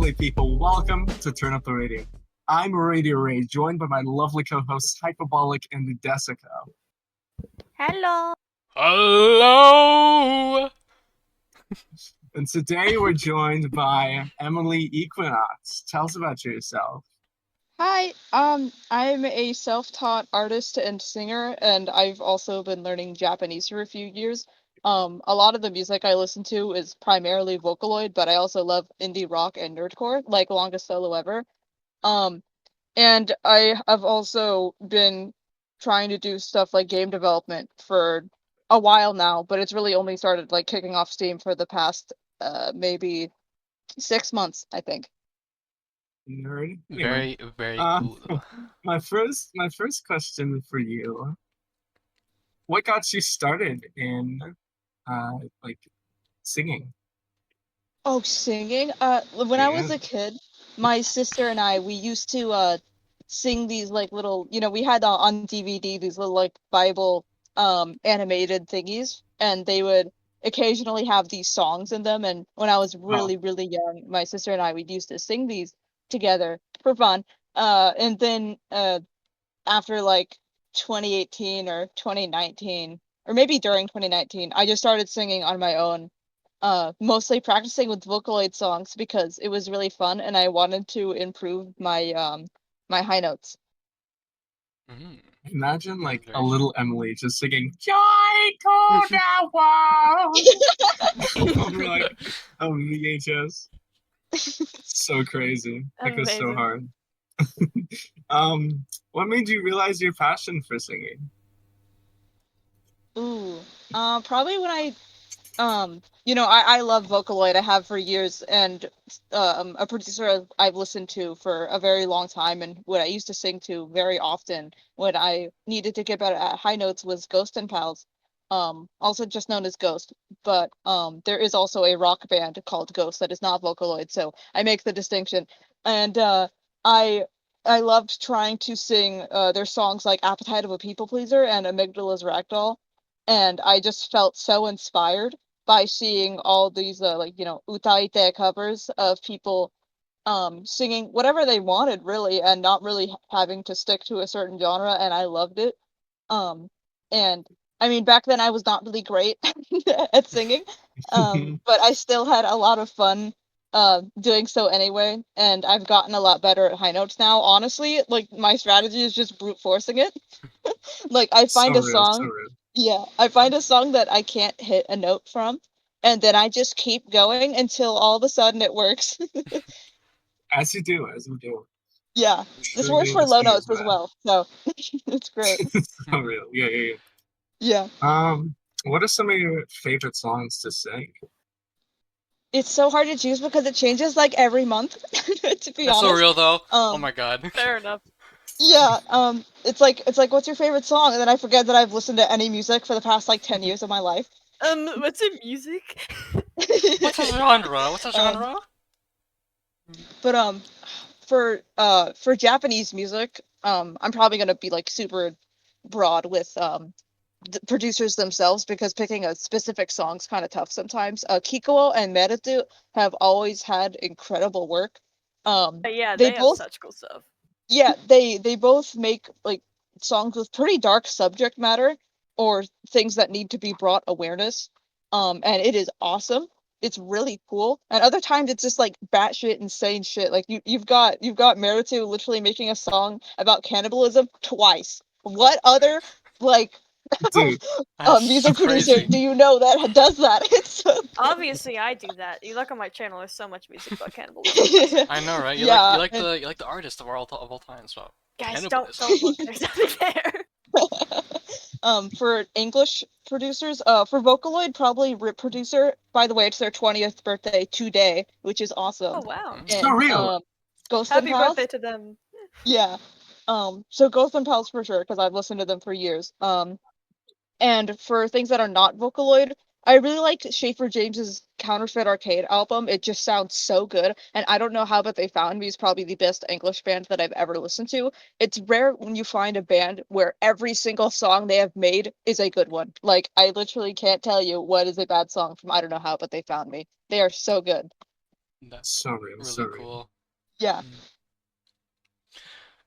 lovely people. Welcome to Turn Up the Radio. I'm RadioRayes, joined by my lovely co-hosts Hypabolic and Desiko. Hello. Hello. And today we're joined by EmilyEquinox. Tell us about yourself. Hi, I'm a self-taught artist and singer, and I've also been learning Japanese for a few years. A lot of the music I listen to is primarily Vocaloid, but I also love indie rock and nerdcore, like Longest Solo Ever. Um, and I have also been trying to do stuff like game development for a while now, but it's really only started like kicking off steam for the past maybe 6 months, I think. Nerd. Anyway, Very cool. my first question for you: what got you started in like singing? Oh, singing? When I was Yeah. a kid, my sister and I, we used to sing these like little, we had on DVD these little like Bible animated thingies, and they would occasionally have these songs in them. And when I was Oh, really, really young, my sister and I, we used to sing these together for fun. And then after like 2018 or 2019, or maybe during 2019, I just started singing on my own, mostly practicing with Vocaloid songs because it was really fun and I wanted to improve my high notes. Mm, imagine like a very little Emily just singing "Joy to the world" over like a VHS. So crazy. Like it's so Amazing. hard. What made you realize your passion for singing? Ooh, probably when I love Vocaloid. I have for years, and a producer I've listened to for a very long time, and what I used to sing to very often when I needed to get better at high notes was Ghost and Pals, also just known as Ghost. But there is also a rock band called Ghost that is not Vocaloid, so I make the distinction. And I I loved trying to sing their songs like "Appetite of a People Pleaser" and "Amygdala's Ragdoll," and I just felt so inspired by seeing all these utaite covers of people singing whatever they wanted really and not really having to stick to a certain genre, and I loved it. um and I mean, back then I was not really great at singing, but I still had a lot of fun doing so anyway, and I've gotten a lot better at high notes now. Honestly, like my strategy is just brute forcing it. Like I So find a real, so song, real. yeah, I find a song that I can't hit a note from, and then I just keep going until all of a sudden it works. As you do, as you do. Yeah, this works Truly for the low singer's notes as best. well, so it's great. So real. Yeah, yeah, Yeah, yeah. What are some of your favorite songs to sing? it's so hard to choose because it changes like every month, to be That's so honest. real though. Oh Um, my god. Fair enough. yeah, it's like what's your favorite song? And then I forget that I've listened to any music for the past like 10 years of my life. What's in music? What's a genre? What's a um, genre? but for Japanese music, I'm probably gonna be like super broad with the producers themselves because picking a specific song's kind of tough sometimes. Kikuo and Merutu have always had incredible work. Yeah, They they have both, such cool stuff. yeah, they both make like songs with pretty dark subject matter or things that need to be brought awareness. And it is awesome. It's really cool. And other times it's just like batshit insane shit. Like you've got Merutu literally making a song about cannibalism twice. What other like Dude, That's music producer crazy. do you know that does that? It's so Obviously, I do that. You look on my channel. There's so much music about cannibalism. Trust me. I know, right? yeah. You like the artist of all time. So Guys, cannibalism. don't look. There's nothing there. For English producers, for Vocaloid, probably Rip Producer. By the way, it's their 20th birthday today, which is awesome. Oh wow. Mm. so And real. Ghost and Happy Pals, birthday to them. yeah. So Ghost and Pals for sure, because I've listened to them for years. And for things that are not Vocaloid, I really liked Schaefer James's Counterfeit Arcade album. It just sounds so good. And I don't know how, but They Found Me is probably the best English band that I've ever listened to. It's rare when you find a band where every single song they have made is a good one. Like, I literally can't tell you what is a bad song from I don't know how, but They Found Me. They are so good. That's So real, so really real. cool. Yeah. Mm.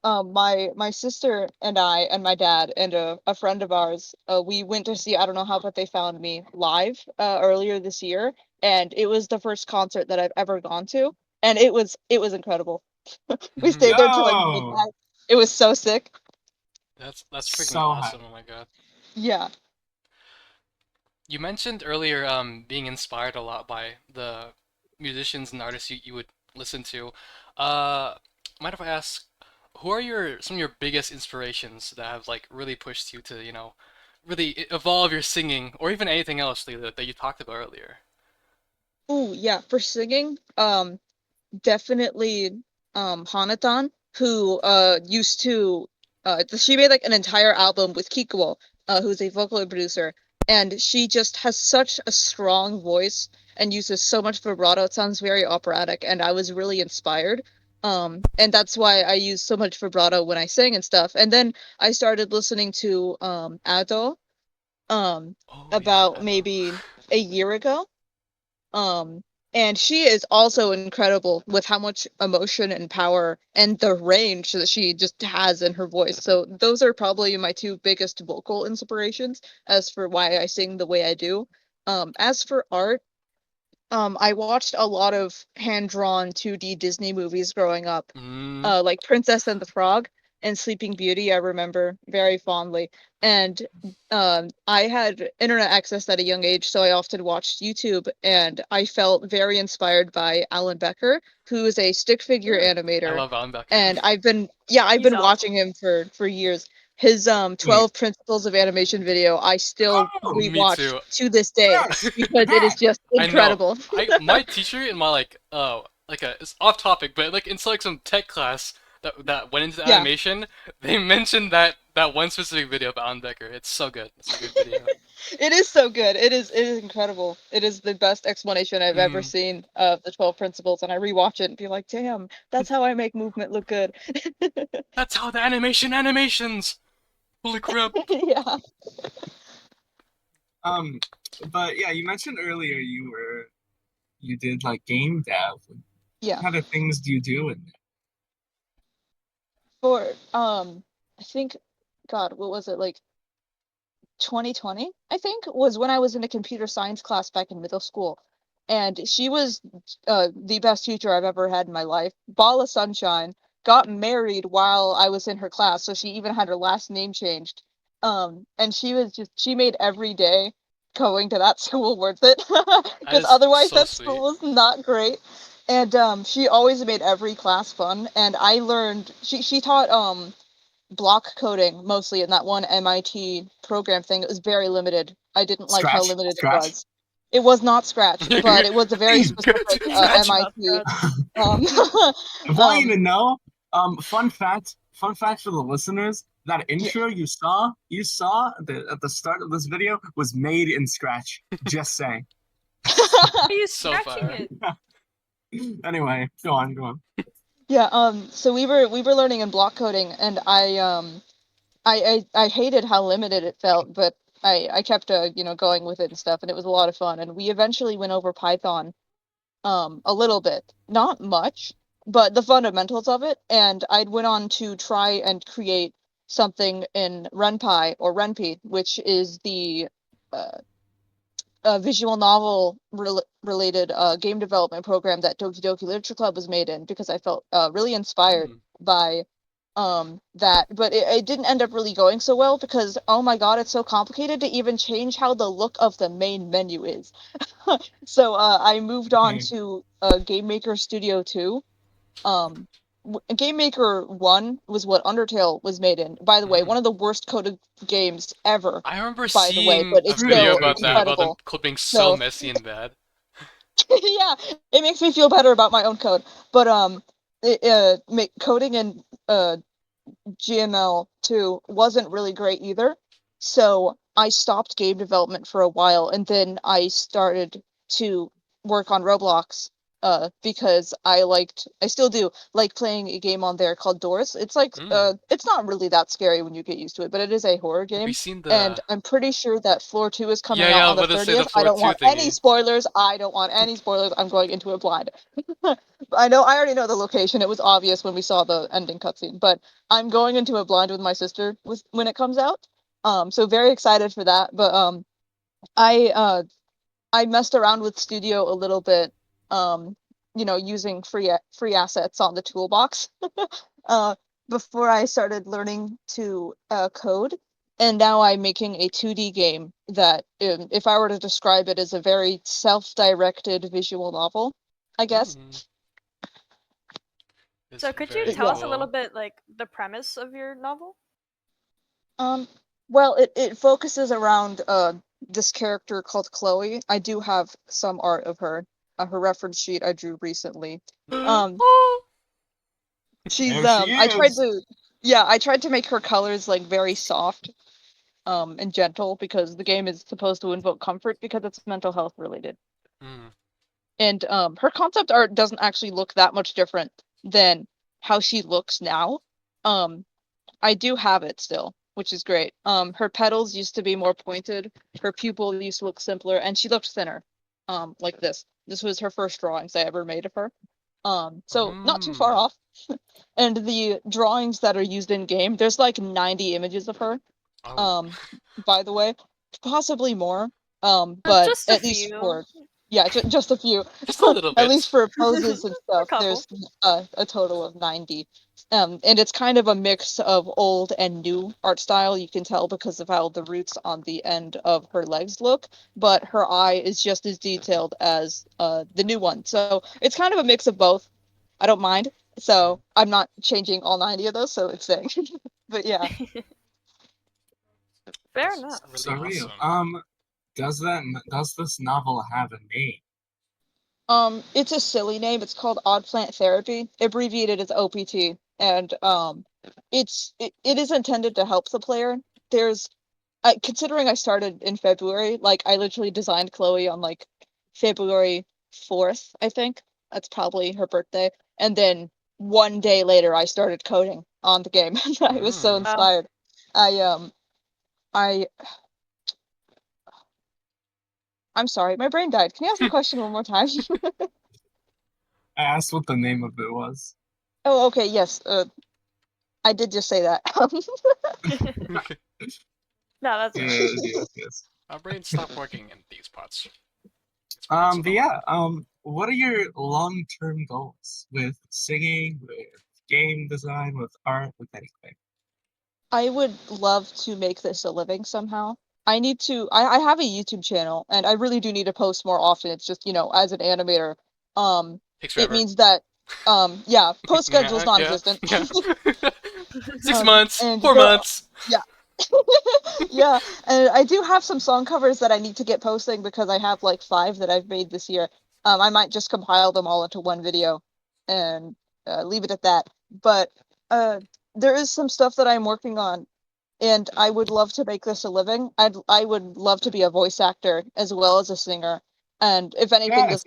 My sister and I and my dad and a friend of ours, we went to see I Don't Know How But They Found Me live earlier this year, and it was the first concert that I've ever gone to, and it was incredible. We Mhm. stayed there till like Yo! midnight. It was so sick. That's freaking So awesome. hype. Oh my god. Yeah. You mentioned earlier being inspired a lot by the musicians and artists you would listen to. Uh, mind if I ask, who are some of your biggest inspirations that have like really pushed you to, really evolve your singing or even anything else that you talked about earlier? Ooh, yeah. For singing, definitely Hanatan, who used to she made like an entire album with Kikuo, who's a vocal producer, and she just has such a strong voice and uses so much vibrato. It sounds very operatic, and I was really inspired. And that's why I use so much vibrato when I sing and stuff. And then I started listening to Ado um Oh yeah, about Edo. maybe a year ago. um, and she is also incredible with how much emotion and power and the range that she just has in her voice. So those are probably my two biggest vocal inspirations as for why I sing the way I do. As for art, I watched a lot of hand-drawn 2D Disney movies growing up, Mm, like Princess and the Frog and Sleeping Beauty, I remember very fondly. And I had internet access at a young age, so I often watched YouTube, and I felt very inspired by Alan Becker, who is a stick figure I animator. love Alan Becker. And I've He's been awesome. watching him for years. His Wait. 12 Principles of Animation video, I still Oh! Me rewatch too. to this day Yes! because it is That! just I know. incredible. My teacher in my it's off topic, but like it's like some tech class that went into Yeah. animation. They mentioned that one specific video of Alan Becker. It's so good. It's a good video. It is so good. It is incredible. It is the best explanation I've ever Mm, seen of the 12 principles, and I rewatch it and be like, damn, that's how I make movement look good. that's how the animations. Holy crap. Yeah. Um, but yeah, you mentioned earlier you did like game dev. What Yeah. kind of things do you do in For I think God, what was it, like 2020, I think, was when I was in a computer science class back in middle school. And she was the best teacher I've ever had in my life. Ball of sunshine. Got married while I was in her class, so she even had her last name changed. And she made every day going to that school worth it, That because is otherwise so that sweet. school was not great. And she always made every class fun. And I learned she taught block coding mostly in that one MIT program thing. It was very limited. I didn't like how Scratch? limited it Scratch? was. It was not Scratch, but it was a very Good. specific Scratch about MIT. Scratch. Um, I want you um, to know, fun fact for the listeners, that yeah. intro you saw at the start of this video was made in Scratch. Just saying. Are you So scratching fire. it? Anyway, go on, go on. Yeah, so we were learning in block coding, and I hated how limited it felt, but I kept going with it and stuff, and it was a lot of fun. And we eventually went over Python a little bit, not much, but the fundamentals of it. And I went on to try and create something in RenPy or RenPy, which is the uh, visual novel related game development program that Doki Doki Literature Club was made in, because I felt really inspired Mm. by that. But it didn't end up really going so well because, oh my god, it's so complicated to even change how the look of the main menu is. So I moved on Okay. to Game Maker Studio 2. Game Maker 1 was what Undertale was made in. By the way, Mm. one of the worst coded games ever, I remember by the way, seeing but a it's True, video still true, about that, true. about the incredible. code being so So messy and bad. yeah, it makes me feel better about my own code. But coding in GML2 wasn't really great either. So I stopped game development for a while, and then I started to work on Roblox. because I still do like playing a game on there called Doors. It's like it's not really that scary when you get used to it, but it is a horror Have you game. seen And the? I'm pretty sure that Floor 2 is coming Yeah, out I on was the about to say the 30th. I floor don't two want any thingy. spoilers. I don't want any spoilers. I'm going into it blind. I already know the location. It was obvious when we saw the ending cutscene, but I'm going into it blind with my sister when it comes out. So very excited for that. But I I messed around with Studio a little bit, using free assets on the toolbox uh, before I started learning to code. And now I'm making a 2D game that, if I were to describe it, is a very self-directed visual novel, I guess. It's So could you very tell us a little cool. bit like the premise of your novel? Um, well, it focuses around this character called Chloe. I do have some art of her, her reference sheet I drew recently. Um, she's There she is. I tried to make her colors like very soft and gentle because the game is supposed to invoke comfort because it's mental health related. Mm. And her concept art doesn't actually look that much different than how she looks now. Um, I do have it still, which is great. Her petals used to be more pointed, her pupil used to look simpler, and she looked thinner. Like this. This was her first drawings I ever made of her. So not too far off. And the drawings that are used in game, there's like 90 images of her. Oh. Um, by the way, possibly more. But Just a at least few. for just a few. Just a little At least bit. for poses and A stuff, couple. there's a total of 90. And it's kind of a mix of old and new art style. You can tell because of how the roots on the end of her legs look, but her eye is just as detailed as the new one. So it's kind of a mix of both. I don't mind. So I'm not changing all 90 of those, so it's saying. But yeah. Fair That's enough. really So real. awesome. Does this novel have a name? It's a silly name. It's called Odd Plant Therapy, abbreviated as OPT, and it is intended to help the player. There's considering I started in February, like I literally designed Chloe on like February 4th, I think. That's probably her birthday. And then one day later I started coding on the game. I was so Mm. inspired. I I I'm sorry, my brain died. Can you ask the question one more time? I asked what the name of it was. Oh, okay, yes. I did just say that. No, that's Yes, fine. yes. My brain stopped working in these parts. But yeah, what are your long-term goals with singing, with game design, with art, with anything? I would love to make this a living somehow. I have a YouTube channel and I really do need to post more often. It's just, as an animator, Takes it forever. means that yeah, post schedule is Yeah, yeah, non-existent. yeah. 6 months, And 4 months. yeah. Yeah, and I do have some song covers that I need to get posting because I have like 5 that I've made this year. I might just compile them all into one video and leave it at that. But uh, there is some stuff that I'm working on, and I would love to make this a living. I would love to be a voice actor as well as a singer. And if anything, Yes,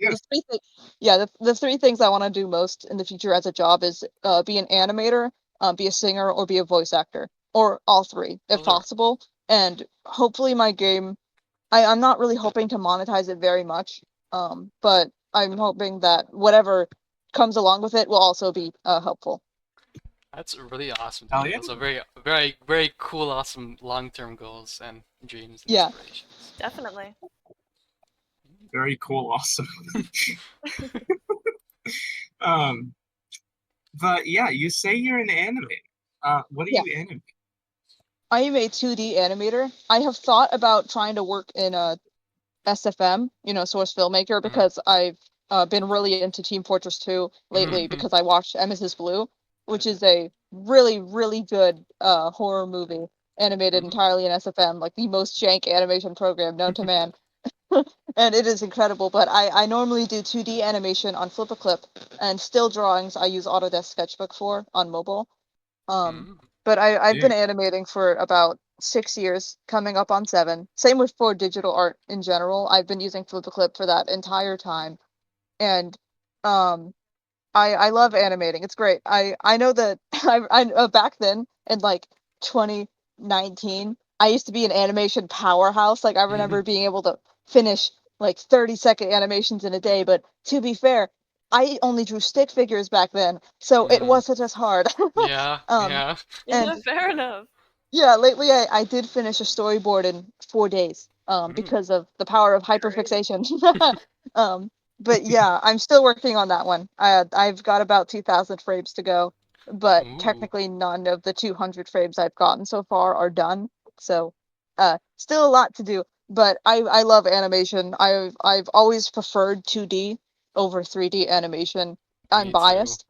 yes. the 3 things I want to do most in the future as a job is be an animator, be a singer, or be a voice actor, or all 3 if Those are possible. And hopefully my game, I'm not really hoping to monetize it very much, but I'm hoping that whatever comes along with it will also be helpful. That's really awesome to Hell hear. yeah. Those are very, very, very cool, awesome long-term goals and dreams and Yeah. aspirations. Definitely. Very cool also. Um, but yeah, you say you're an animator. What do Yeah. you animate? I am a 2D animator. I have thought about trying to work in a SFM, source filmmaker, because I've been really into Team Fortress 2 lately because I watched Mrs. Blue, which is a really, really good horror movie animated entirely in SFM, like the most jank animation program known to man. And it is incredible, but I normally do 2D animation on Flip-a-Clip, and still drawings I use Autodesk Sketchbook for on mobile. But I've been Dude, animating for about 6 years, coming up on 7. Same with for digital art in general. I've been using Flip-a-Clip for that entire time. And I love animating. It's great. I know that I back then in like 2019, I used to be an animation powerhouse. Like I remember being able to finish like 30-second animations in a day. But to be fair, I only drew stick figures back then, so it wasn't as hard. Yeah, yeah. And Fair enough. yeah, lately I did finish a storyboard in 4 days, because of the power of hyperfixation. But yeah, I'm still working on that one. I've got about 2,000 frames to go, but Ooh. technically none of the 200 frames I've gotten so far are done. So, still a lot to do. But I love animation. I've always preferred 2D over 3D animation. I'm Me too. biased.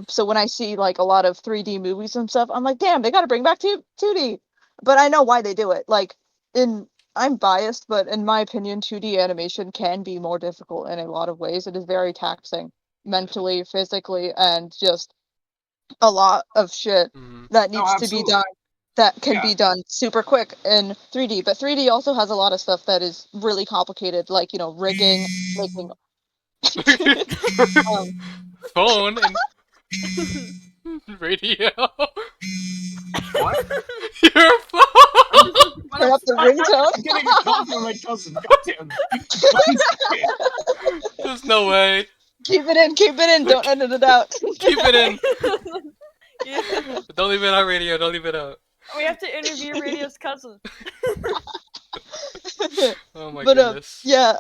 So when I see like a lot of 3D movies and stuff, I'm like, damn, they gotta bring back 2D. But I know why they do it. Like in I'm biased, but in my opinion, 2D animation can be more difficult in a lot of ways. It is very taxing mentally, physically, and just a lot of shit that Oh, needs to be absolutely. done that can Yeah. be done super quick in 3D. But 3D also has a lot of stuff that is really complicated, like, rigging, making um Phone and radio. What? Your phone. turn up the ringtone. I'm getting a call from my cousin. Goddamn. One second. There's no way. Keep it in, don't edit it out. Keep it in. Yeah. Don't leave it out, radio. Don't leave it out. We have to interview Radio's cousin. Oh my But goodness. yeah,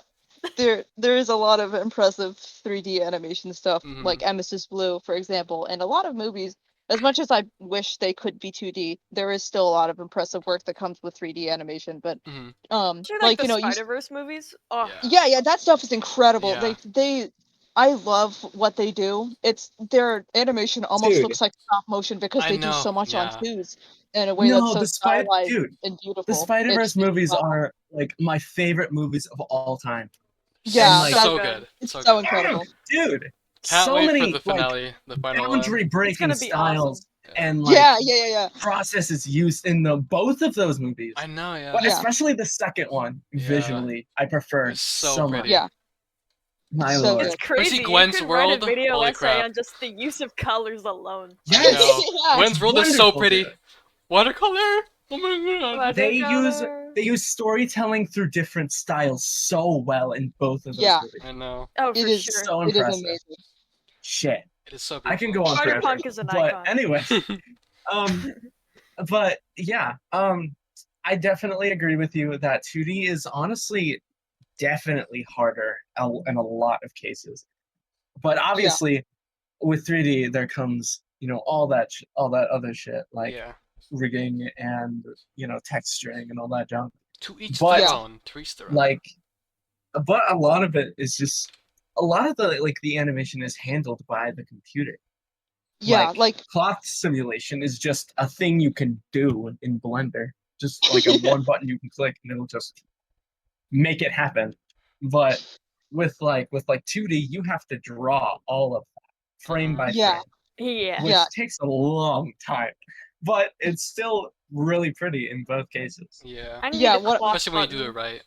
there is a lot of impressive 3D animation stuff, Mhm. like Emesis Blue, for example, and a lot of movies. As much as I wish they could be 2D, there is still a lot of impressive work that comes with 3D animation. But Mhm. Sure, like the you Spider-Verse movies. Oh, yeah, that stuff is incredible. Yeah. I love what they do. It's their animation almost Dude. looks like stop motion because I they do know, so much on yeah. twos in a way that's No, so the stylized dude. and beautiful. The Spider-Verse It's movies wow. are like my favorite movies of all time. Yeah, like, so that's- good. It's So so good. incredible. Dude, Can't so wait many for the like finale, the final one. boundary It's breaking gonna be styles awesome. and like Yeah. processes used in the both of those movies. I know, yeah. But Yeah. especially the second one, Yeah. visually, I prefer It's so so much. pretty. Yeah. My So lord. It's good. crazy. Especially You Gwen's could write world, a video holy essay crap. on just the use of colors alone. I Yes! know. Yeah. Gwen's world is so Wonderful, pretty. dude. Watercolor. Oh my god. They use Watercolor. storytelling through different styles so well in both of those Yeah. movies. I know. Oh, for It is sure. So it is impressive. amazing. Shit. It is so I can beautiful. go on forever. Spider-Punk is an But icon. anyway, but yeah, I definitely agree with you that 2D is honestly definitely harder in a lot of cases. But obviously, with 3D, there comes all that other shit like Yeah. rigging and texturing and all that junk. To each But- their own. To each their own. Like, but a lot of it is just a lot of the animation is handled by the computer. Yeah, like Cloth simulation is just a thing you can do in Blender. Just like a one button you can click and it'll just make it happen. But with 2D, you have to draw all of that frame by Yeah. frame, Yeah. which Yeah. takes a long time. But it's still really pretty in both cases. Yeah. I need Yeah, a what- clock Especially when you do it button. right.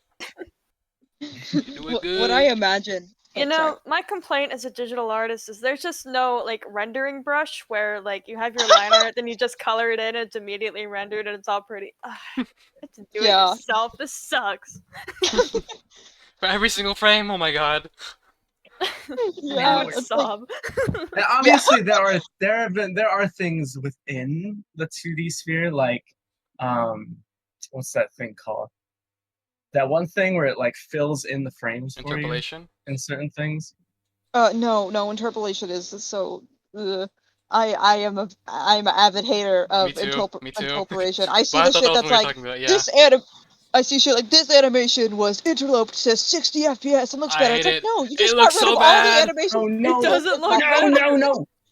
You do it what I good. imagine. You Oh, know, sorry. my complaint as a digital artist is there's just no like rendering brush where like you have your line art, then you just color it in, and it's immediately rendered, and it's all pretty. Ugh, you have to do Yeah. it yourself. This sucks. For every single frame, oh my god. Yeah, I would it's like- sob. And obviously, there are things within the 2D sphere, like what's that thing called? That one thing where it like fills in the frames for you Interpolation. in certain things. No, interpolation is so. I'm an avid hater of Me too. Me too. interpolation. I see But I the thought shit that was that's what we were like talking about, yeah. I see shit like this animation was interloped to 60 FPS and looks I better. hate It's like it. no, you It just got looks rid so of all bad. the animation. Oh no! It doesn't look no, better.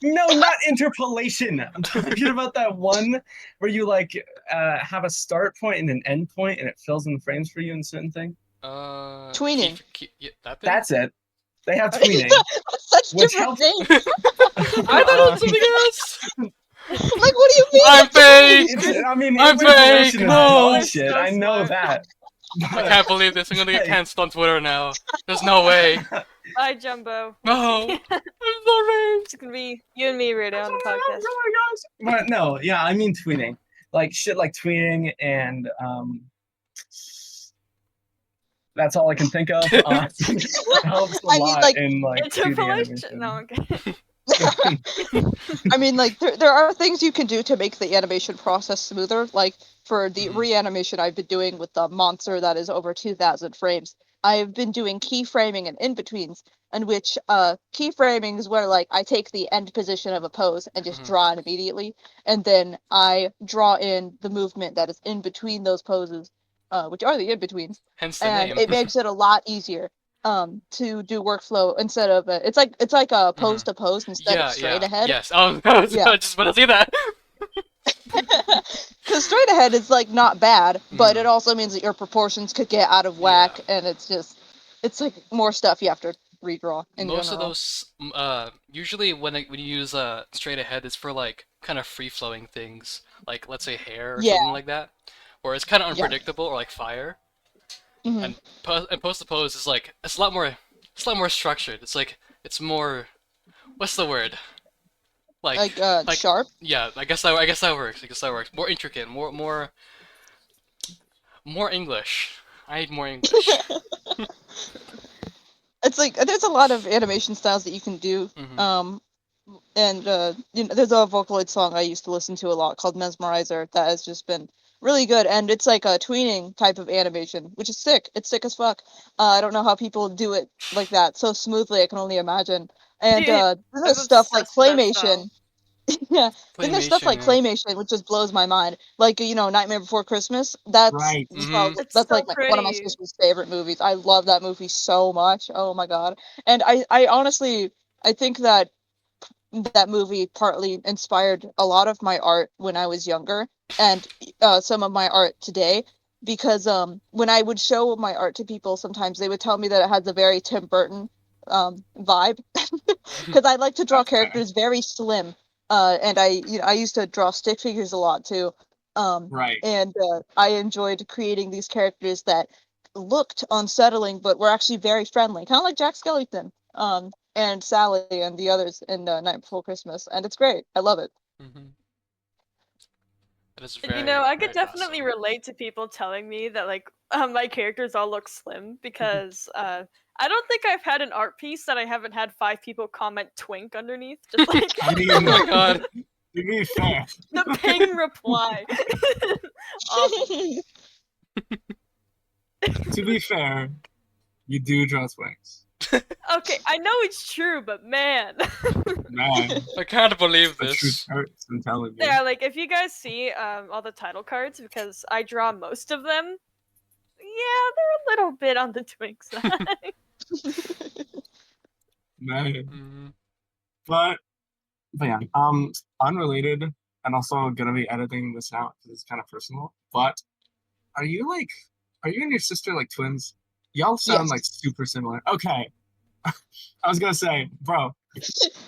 no, not interpolation. I'm talking about that one where you like have a start point and an end point, and it fills in the frames for you in certain thing. Tweening. Yeah, that thing? That's it. They have tweening. Such Which different helps- things. I thought it was something else. Like, what do you mean? I'm fake. I mean, I'm interpolation fake, is no. bullshit. So I know smart. that. I can't believe this. I'm gonna get cancelled on Twitter now. There's no way. Bye, Jumbo. No, I'm sorry. It's gonna be you and me, Radio, on the podcast. But no, yeah, I mean tweeting. Like shit like tweeting and that's all I can think of. It helps a I mean, lot like, in like 2D Interpolation? animation. No, okay. I mean, like, there are things you can do to make the animation process smoother. Like, for the reanimation I've been doing with the monster that is over 2,000 frames, I've been doing keyframing and in-betweens, in which keyframing is where, like, I take the end position of a pose and just draw it immediately, and then I draw in the movement that is in between those poses, which are the in-betweens, Hence the and name. it makes it a lot easier to do workflow instead of it's like a pose to pose instead of straight ahead. Yes. Oh, I was Yeah. just about to say that. Because straight ahead is like not bad, but it also means that your proportions could get out of whack, and it's like more stuff you have to redraw in Most of general. those, usually when you use straight ahead, it's for like kind of free flowing things, like let's say hair or something like that, or it's kind of unpredictable, or like fire. And post to pose is like it's a lot more structured. It's like it's more, what's the word? Like Sharp. Yeah, I guess that works. I guess that works. More intricate, more English. I need more English. It's like there's a lot of animation styles that you can do. And you know, there's a Vocaloid song I used to listen to a lot called Mesmerizer that has just been really good, and it's like a tweening type of animation, which is sick. It's sick as fuck. I don't know how people do it like that so smoothly. I can only imagine. And Dude, then I'm there's stuff like obsessed with that style. claymation. Yeah, then there's stuff like Yeah. claymation, which just blows my mind. Like, you know, Nightmare Before Christmas. That's Right. probably, It's that's so like one of my pretty. sister's favorite movies. I love that movie so much. Oh my god. And I honestly, I think that that movie partly inspired a lot of my art when I was younger, and some of my art today. Because when I would show my art to people, sometimes they would tell me that it has a very Tim Burton vibe. Because I like to draw characters very slim, and I used to draw stick figures a lot too. Right. And I enjoyed creating these characters that looked unsettling, but were actually very friendly, kind of like Jack Skellington. And Sally and the others in Night Before Christmas, and it's great. I love it. That is And, very, you know, I very could definitely awesome. relate to people telling me that like my characters all look slim because I don't think I've had an art piece that I haven't had 5 people comment twink underneath. Just like I mean, Oh my god. to be fair, the ping reply. Awesome. to be fair, you do draw swings. Okay, I know it's true, but man. Man, I can't believe the truth this. hurts, I'm telling you. Yeah, like if you guys see all the title cards, because I draw most of them, yeah, they're a little bit on the twink side. Man. But yeah, unrelated, and also gonna be editing this out because it's kind of personal. But are you and your sister like twins? Y'all sound like super similar. Okay, I was gonna say, bro,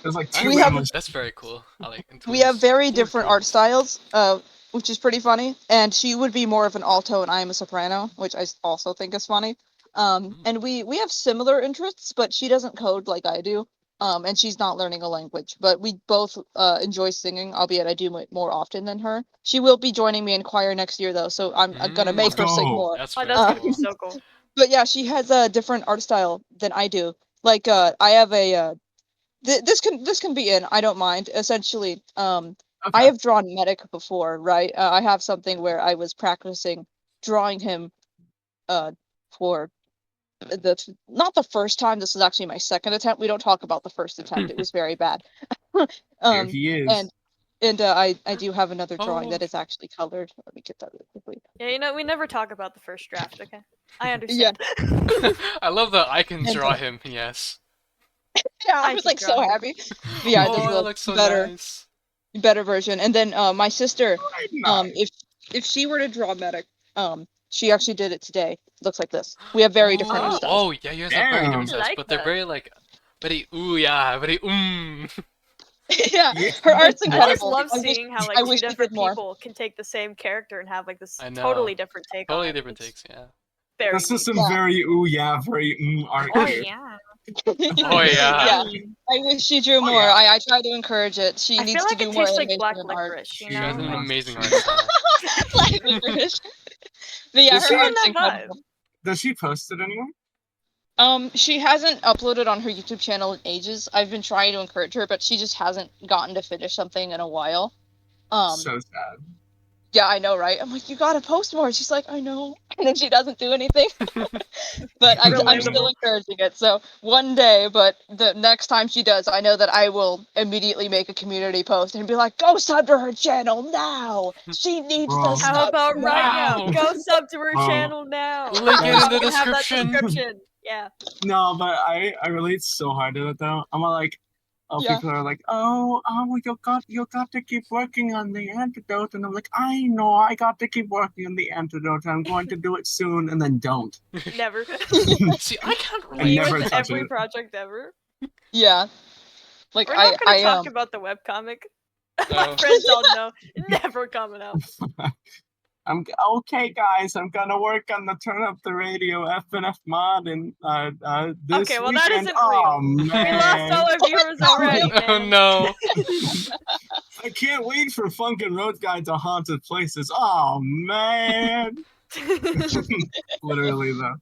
there's like two Emmys. That's very cool. I like We have twins. very different art styles, which is pretty funny. And she would be more of an alto, and I am a soprano, which I also think is funny. And we have similar interests, but she doesn't code like I do. And she's not learning a language, but we both enjoy singing, albeit I do it more often than her. She will be joining me in choir next year, though, so I'm gonna make her sing more. That's Oh, very that's gonna cool. be so cool. But yeah, she has a different art style than I do. Like I have a this can be in. I don't mind. Essentially, I have drawn Medic before, right? I have something where I was practicing drawing him for not the first time. This is actually my second attempt. We don't talk about the first attempt. It was very bad. Here he is. And I do have another drawing that is actually colored. Let me get that really quickly. Yeah, you know, we never talk about the first draft, okay? I understand. I love that I can draw him, yes. Yeah, I was like so happy. But yeah, this is that a looks so better nice. better version. And then my sister, if she were to draw Medic, she actually did it today. Looks like this. We have very different art styles. Oh, yeah, you guys have very different styles, like but they're that. very like, very ooh yeah, very Yeah, her art's incredible. I just love seeing how like I two wish we different did more. people can take the same character and have like this I know. totally different take on Totally it. different It's takes, yeah. very This is some neat. very ooh yeah, very art. Oh here. yeah. Oh yeah. I wish she drew Oh, more. yeah. I try to encourage it. She I needs feel to like do it more tastes like animation black and art. licorice, you She has an know? amazing art style. Black licorice. But yeah, Does her she- art's that vibe. incredible. Does she post it anywhere? She hasn't uploaded on her YouTube channel in ages. I've been trying to encourage her, but she just hasn't gotten to finish something in a while. So sad. Yeah, I know, right? I'm like, you gotta post more. She's like, I know, and then she doesn't do anything. But I'm still Relatable. encouraging it. So one day, but the next time she does, I know that I will immediately make a community post and be like, go sub to her channel now. She needs the Bro. How subs about right now? now. Go sub to her Bro. channel now. Link it Guys, in the You can have that description. subscription. Yeah. No, but I relate so hard to it though. I'm like, Yeah. people are like, oh, you got to keep working on the antidote, and I'm like, I know, I got to keep working on the antidote. I'm going to do it soon, and then don't. Never. See, I can't I Me relate. never with touch every it. project ever. Yeah. Like We're not gonna talk I about the webcomic. Oh. My friends all know. Never coming up. Okay, guys. I'm gonna work on the turn up the radio FNF mod and this Okay, well weekend. that isn't Oh real. man, We lost all our viewers not already, real. Oh man. no. I can't wait for Funkin' Road Guide to Haunted Places. Oh man, literally though.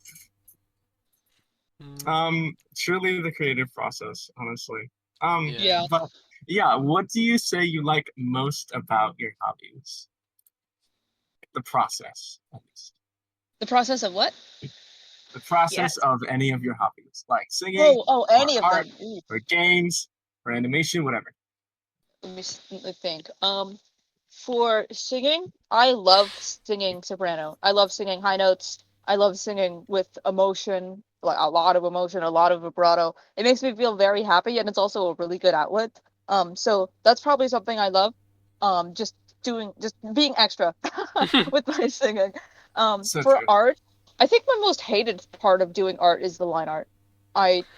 Truly the creative process, honestly. Yeah. But yeah, what do you say you like most about your hobbies? The process, at least. The process of what? The process Yes. of any of your hobbies, like singing, Any of art, them. Ooh, or games, or animation, whatever. let me think. For singing, I love singing soprano. I love singing high notes. I love singing with emotion, like a lot of emotion, a lot of vibrato. It makes me feel very happy, and it's also a really good outlet. So that's probably something I love. Just being extra with my singing. So For true. art, I think my most hated part of doing art is the line art.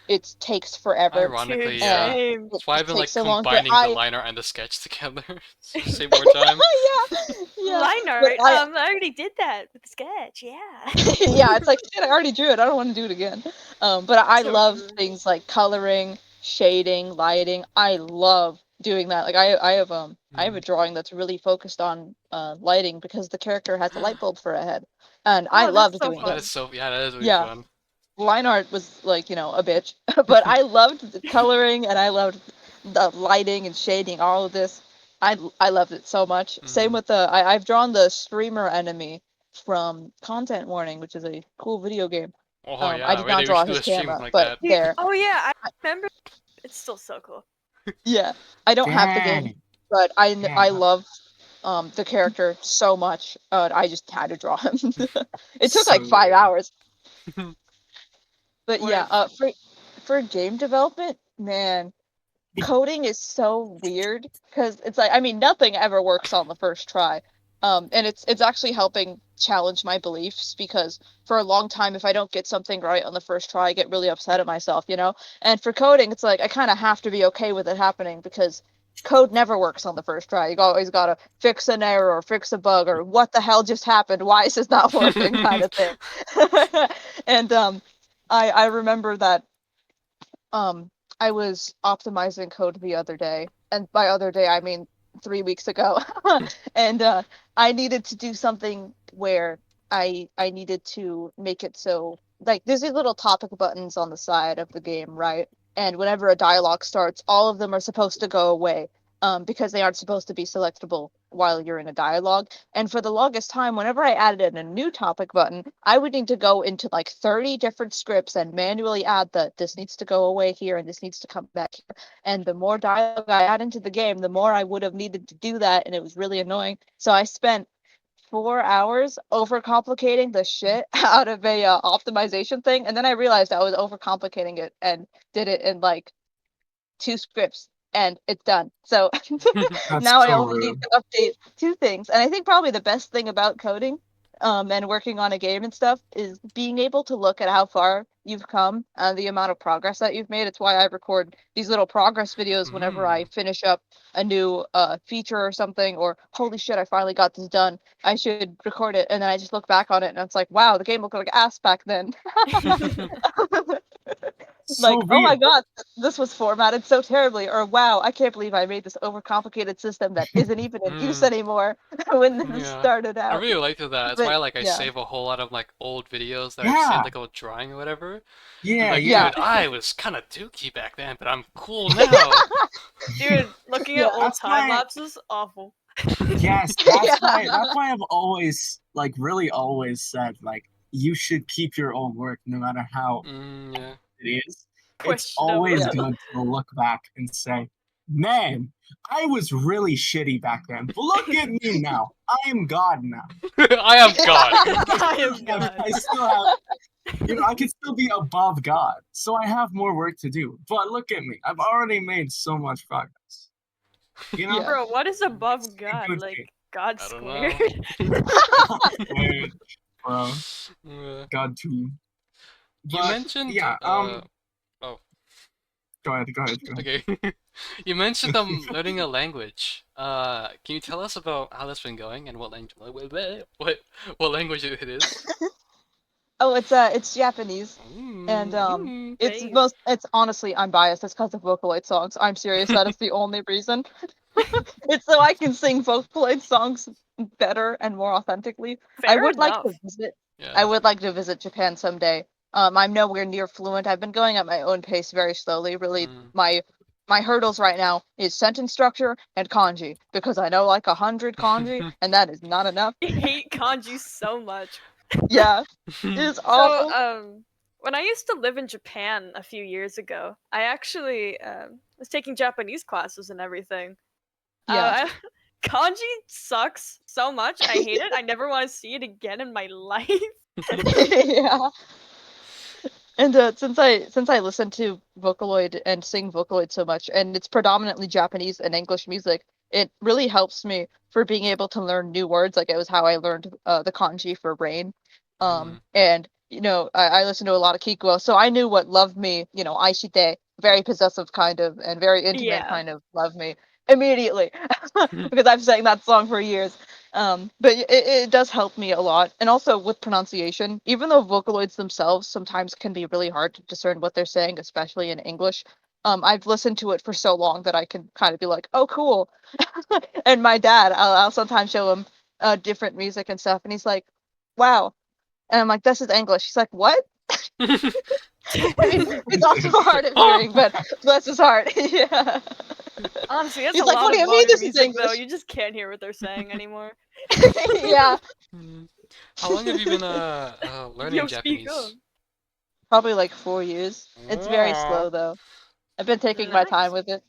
It takes forever. Ironically, Dude, yeah. same. That's why I've been like Takes so long, but combining the line art and the sketch together. So save more time. yeah. Line But art. I already did that with the sketch. Yeah. yeah, it's like shit. I already drew it. I don't want to do it again. But I So love true. things like coloring, shading, lighting. I love doing that. Like I have a drawing that's really focused on lighting because the character has a light bulb for a head, and I Oh, that's loved so doing Oh, that fun. is so yeah, that is really Yeah. fun. Line art was like a bitch, but I loved the coloring and I loved the lighting and shading. All of this, I loved it so much. Same with I've drawn the streamer enemy from Content Warning, which is a cool video game. Oh I yeah, did not we draw should do his a stream camera, like but that. Dude, there. oh yeah, I remember. It's still so cool. Yeah, I don't have the game, Dang. but I Yeah. love the character so much. I just had to draw him. It took like So 5 weird. hours. But yeah, Worth. for game development, man, coding is so weird because it's like, I mean, nothing ever works on the first try. And it's actually helping challenge my beliefs because for a long time, if I don't get something right on the first try, I get really upset at myself, you know? And for coding, it's like I kind of have to be okay with it happening because code never works on the first try. You always gotta fix an error or fix a bug or what the hell just happened? Why is this not working? Kind of thing. And I remember that um, I was optimizing code the other day, and by other day I mean 3 weeks ago, and I needed to do something where I needed to make it so like there's these little topic buttons on the side of the game, right? And whenever a dialogue starts, all of them are supposed to go away, because they aren't supposed to be selectable while you're in a dialogue. And for the longest time, whenever I added in a new topic button, I would need to go into like 30 different scripts and manually add that this needs to go away here and this needs to come back here. And the more dialogue I add into the game, the more I would have needed to do that, and it was really annoying. So I spent 4 hours overcomplicating the shit out of a optimization thing, and then I realized I was overcomplicating it and did it in like 2 scripts and it's done. So That's now I so only need rude. to update 2 things. And I think probably the best thing about coding and working on a game and stuff is being able to look at how far you've come and the amount of progress that you've made. It's why I record these little progress videos whenever I finish up a new feature or something, or holy shit, I finally got this done. I should record it, and then I just look back on it and it's like, wow, the game looked like ass back then. so Like, oh my real. god, this was formatted so terribly, or wow, I can't believe I made this overcomplicated system that isn't even in use anymore when this Yeah. started I out. really like that. That's But why like I yeah, save a whole lot of like old videos that I've Yeah, saved like a drawing or whatever. And yeah, like, yeah. yeah, dude, I was kind of dookie back then, but I'm cool now. Dude, looking at yeah, old That's time why. lapses, awful. Yes, that's why. yeah, That's why I've always, like, really always said, like, you should keep your old work no matter how Yeah. it is. It's Questionable. always yeah. good to look back and say, man, I was really shitty back then, but look at me now. I am God now. I am God. I am God. I still have, I can still be above God. So I have more work to do. But look at me. I've already made so much progress. You know? Yeah. Bro, what is above It's a God? good Like thing. God I don't know. squared? Weird, bro. Uh, God too. you But mentioned yeah, oh, go ahead. okay. You mentioned learning a language. Can you tell us about how that's been going and what language what language it is? Oh, it's Japanese, and Nice. it's honestly I'm biased. It's because of Vocaloid songs. I'm serious. That is the only reason. It's so I can sing Vocaloid songs better and more authentically. I Fair would like to enough. visit. I Yeah. would like to visit Japan someday. I'm nowhere near fluent. I've been going at my own pace very slowly. Really, Mm. my hurdles right now is sentence structure and kanji because I know like 100 kanji, and that is not enough. I hate kanji so much. Yeah, it is So, awful. when I used to live in Japan a few years ago, I actually was taking Japanese classes and everything. Yeah. Kanji sucks so much. I hate it. I never want to see it again in my life. Yeah. And since I listen to Vocaloid and sing Vocaloid so much, and it's predominantly Japanese and English music, it really helps me for being able to learn new words. Like it was how I learned the kanji for rain. Mm. And I listen to a lot of Kikuo, so I knew what love me, aishite, very possessive kind of and very intimate Yeah. kind of love me immediately because I've sang that song for years. But it does help me a lot. And also with pronunciation, even though Vocaloids themselves sometimes can be really hard to discern what they're saying, especially in English, I've listened to it for so long that I can kind of be like, oh, cool. And my dad, I'll sometimes show him different music and stuff, and he's like, wow. And I'm like, this is English. He's like, what? I mean, it's also hard of Oh! hearing, but bless his heart. Yeah. Honestly, that's a He's like, what lot do of you mean modern this is music, though. English? You just can't hear what they're saying anymore. Yeah. Mm. How long have you been learning Yo, speak up. Japanese? Probably like 4 years. It's very Oh. slow though. I've been taking my time Nice. with it.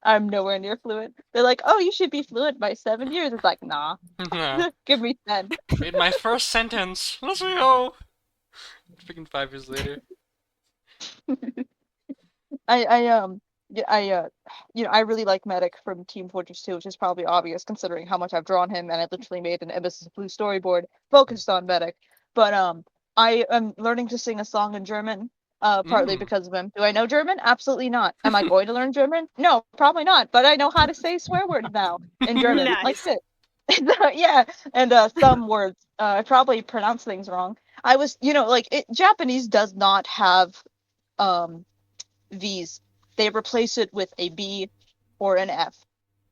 I'm nowhere near fluent. They're like, oh, you should be fluent by 7 years. It's like, nah, give me 10. Made my first sentence. Let's go. Freaking 5 years later. I yeah, I really like Medic from Team Fortress 2, which is probably obvious considering how much I've drawn him, and I literally made an Emis Blue storyboard focused on Medic. But I am learning to sing a song in German, partly Mm. because of him. Do I know German? Absolutely not. Am I going to learn German? No, probably not. But I know how to say swear words now in German, like Nice. this. Yeah, and some words. I probably pronounce things wrong. I was, Japanese does not have um V's. They replace it with a B or an F.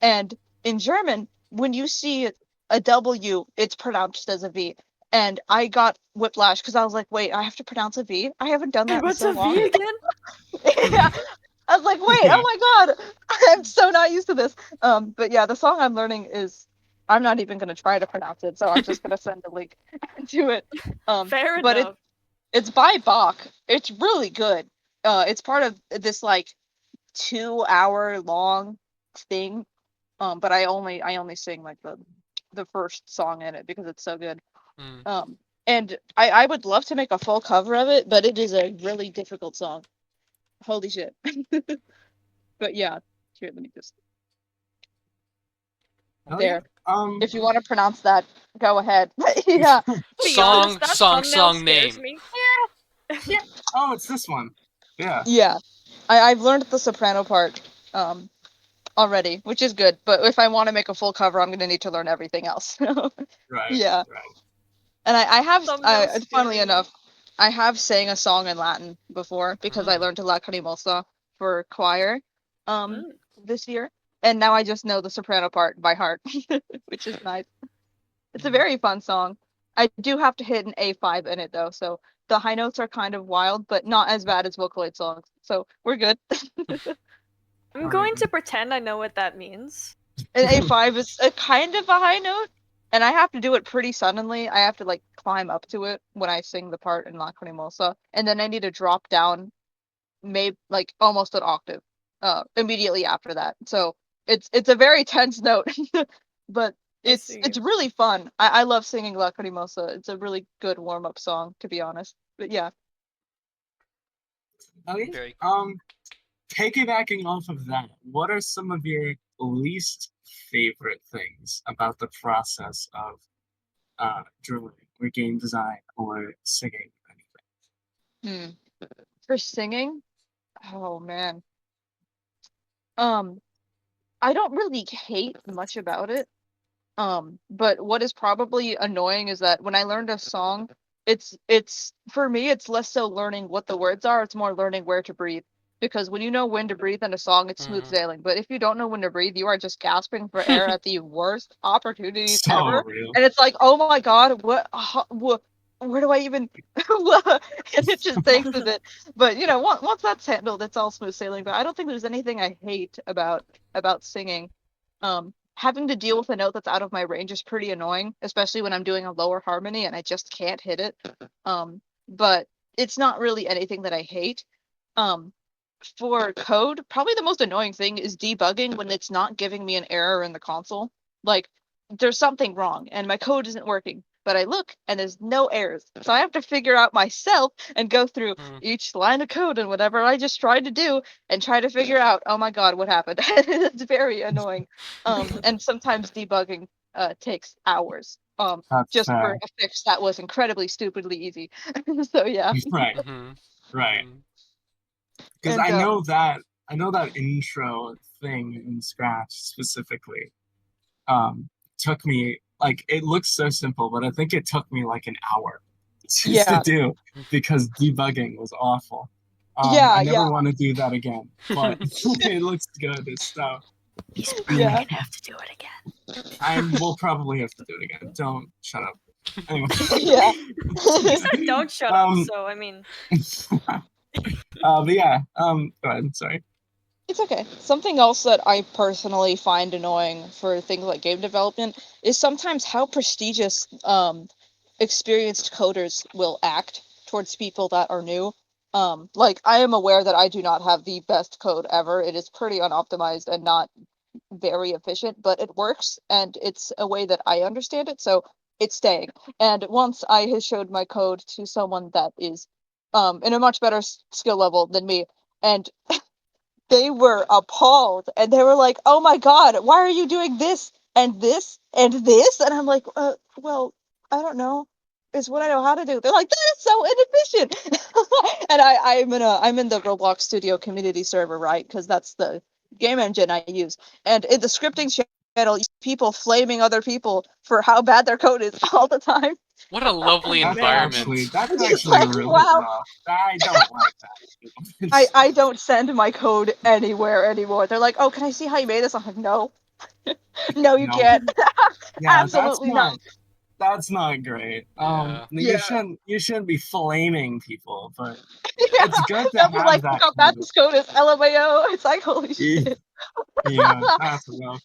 And in German, when you see a W, it's pronounced as a V. And I got whiplash because I was like, wait, I have to pronounce a V? I haven't done that in What's so a long. V again? Yeah. I was like, wait, oh my God, I'm so not used to this. But yeah, the song I'm learning is I'm not even gonna try to pronounce it, so I'm just gonna send a link to it. Fair But enough. it's by Bach. It's really good. It's part of this like 2 hour long thing. But I only sing like the first song in it because it's so good. Mm. And I would love to make a full cover of it, but it is a really difficult song. Holy shit. But yeah, here, let me just Hell yeah. there. If you want to pronounce that, go ahead. Yeah, Be honest, Song, that song, thumbnail song scares name. me. Oh, it's this one. Yeah. yeah. I've learned the soprano part already, which is good. But if I want to make a full cover, I'm gonna need to learn everything else. Right. Yeah. Right. And I have, Thumbnails funnily scare me. enough, I have sang a song in Latin before because I Mm. learned La Canimosa for choir um Mm. this year, and now I just know the soprano part by heart, which is nice. It's a very fun song. I do have to hit an A5 in it though, so the high notes are kind of wild, but not as bad as Vocaloid songs. So we're good. I'm going to pretend I know what that means. An A5 is a kind of a high note, and I have to do it pretty suddenly. I have to like climb up to it when I sing the part in La Crimosa, and then I need to drop down maybe like almost an octave immediately after that. So it's a very tense note, but I it's see. really fun. I love singing La Crimosa. It's a really good warm-up song, to be honest. But yeah. Okay. Very cool. Piggybacking off of that, what are some of your least favorite things about the process of drawing or game design or singing or anything? For singing, oh man. Um, I don't really hate much about it. But what is probably annoying is that when I learned a song, it's for me it's less so learning what the words are, it's more learning where to breathe. Because when you know when to breathe in a song, it's smooth Mm. sailing. But if you don't know when to breathe, you are just gasping for air at the worst opportunities So ever. real. And it's like, oh my God, what where do I even and it just takes a bit. But once that's handled, it's all smooth sailing. But I don't think there's anything I hate about singing. Having to deal with a note that's out of my range is pretty annoying, especially when I'm doing a lower harmony and I just can't hit it. But it's not really anything that I hate. Um, for code, probably the most annoying thing is debugging when it's not giving me an error in the console. Like, there's something wrong and my code isn't working, but I look and there's no errors. So I have to figure out myself and go through Mm. each line of code and whatever I just tried to do and try to figure out, oh my God, what happened? It's very annoying. And sometimes debugging takes hours. That's Just for a fix that was incredibly stupidly easy. So yeah. right, Mm-hmm. right. Mm. Because And I know that intro thing in Scratch specifically took me like it looks so simple, but I think it took me like an hour just to yeah. do because debugging was awful. I Yeah, yeah. never want to do that again, but it looks good. So He's probably yeah, Yeah. gonna have to do it again. we'll probably have to do it again. Don't shut up. Anyway, Yeah. You said don't shut up, um, so I mean, but yeah, go ahead. Sorry. It's okay. Something else that I personally find annoying for things like game development is sometimes how prestigious experienced coders will act towards people that are new. Like I am aware that I do not have the best code ever. It is pretty unoptimized and not very efficient, but it works and it's a way that I understand it, so it's staying. And once I have showed my code to someone that is in a much better skill level than me, and they were appalled and they were like, "Oh my God, why are you doing this and this and this?" And I'm like, well, I don't know. It's what I know how to do. They're like, "That is so inefficient." And I'm in the Roblox Studio community server, right? Because that's the game engine I use. And in the scripting channel, you see people flaming other people for how bad their code is all the time. What a lovely That's man. actually environment. that's It's just actually like, really wow. rough. I don't like that. I don't send my code anywhere anymore. They're like, "Oh, can I see how you made this?" I'm like, "No, no, you No. can't. Yeah, that's Absolutely not." not great. Yeah. You Yeah, shouldn't be flaming people, but it's yeah. good to They'll be have like, "Look that how kind bad this code is." LMAO. It's like, holy of shit. yeah, that's rough.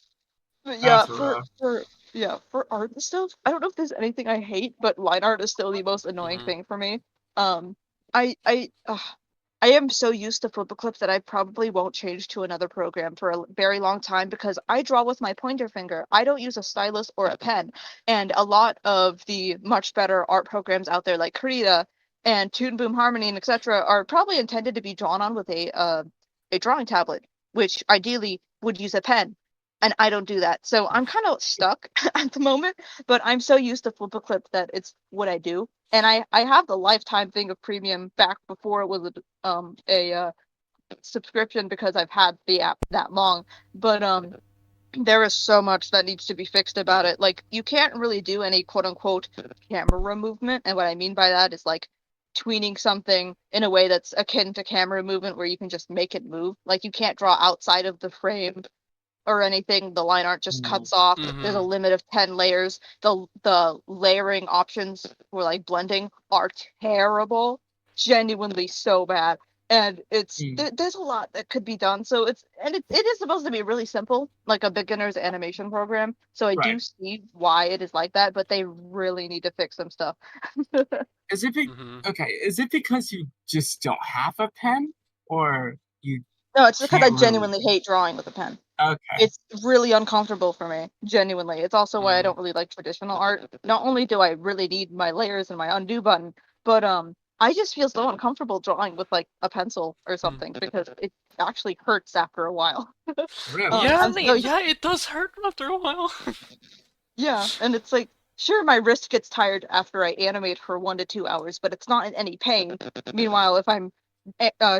But yeah, That's for rough. for yeah, for art and stuff, I don't know if there's anything I hate, but line art is still the most annoying Mm-hmm. thing for me. Um, I am so used to flipper clips that I probably won't change to another program for a very long time because I draw with my pointer finger. I don't use a stylus or a pen. And a lot of the much better art programs out there, like Krita and Toon Boom Harmony and etc., are probably intended to be drawn on with a drawing tablet, which ideally would use a pen. And I don't do that. So I'm kind of stuck at the moment, but I'm so used to flip a clip that it's what I do. And I have the lifetime thing of premium back before it was a subscription because I've had the app that long. But there is so much that needs to be fixed about it. Like you can't really do any quote unquote camera movement, and what I mean by that is like tweening something in a way that's akin to camera movement where you can just make it move. Like you can't draw outside of the frame or anything. The line art just cuts off. There's a Mhm. limit of 10 layers. The layering options for like blending are terrible. Genuinely so bad. And there's a lot that could be done. So it is supposed to be really simple, like a beginner's animation program. So I do Right. see why it is like that, but they really need to fix some stuff. Is it Mhm. okay? Is it because you just don't have a pen, or you No, it's because I can't really? genuinely hate drawing with a pen. Okay. It's really uncomfortable for me, genuinely. It's also why I Mm. don't really like traditional art. Not only do I really need my layers and my undo button, but I just feel so uncomfortable drawing with like a pencil or Mm. something because it actually hurts after a while. Really? Yeah, I'm so yeah, it does hurt after a while. yeah, and it's like sure my wrist gets tired after I animate for 1 to 2 hours, but it's not in any pain. Meanwhile, if I'm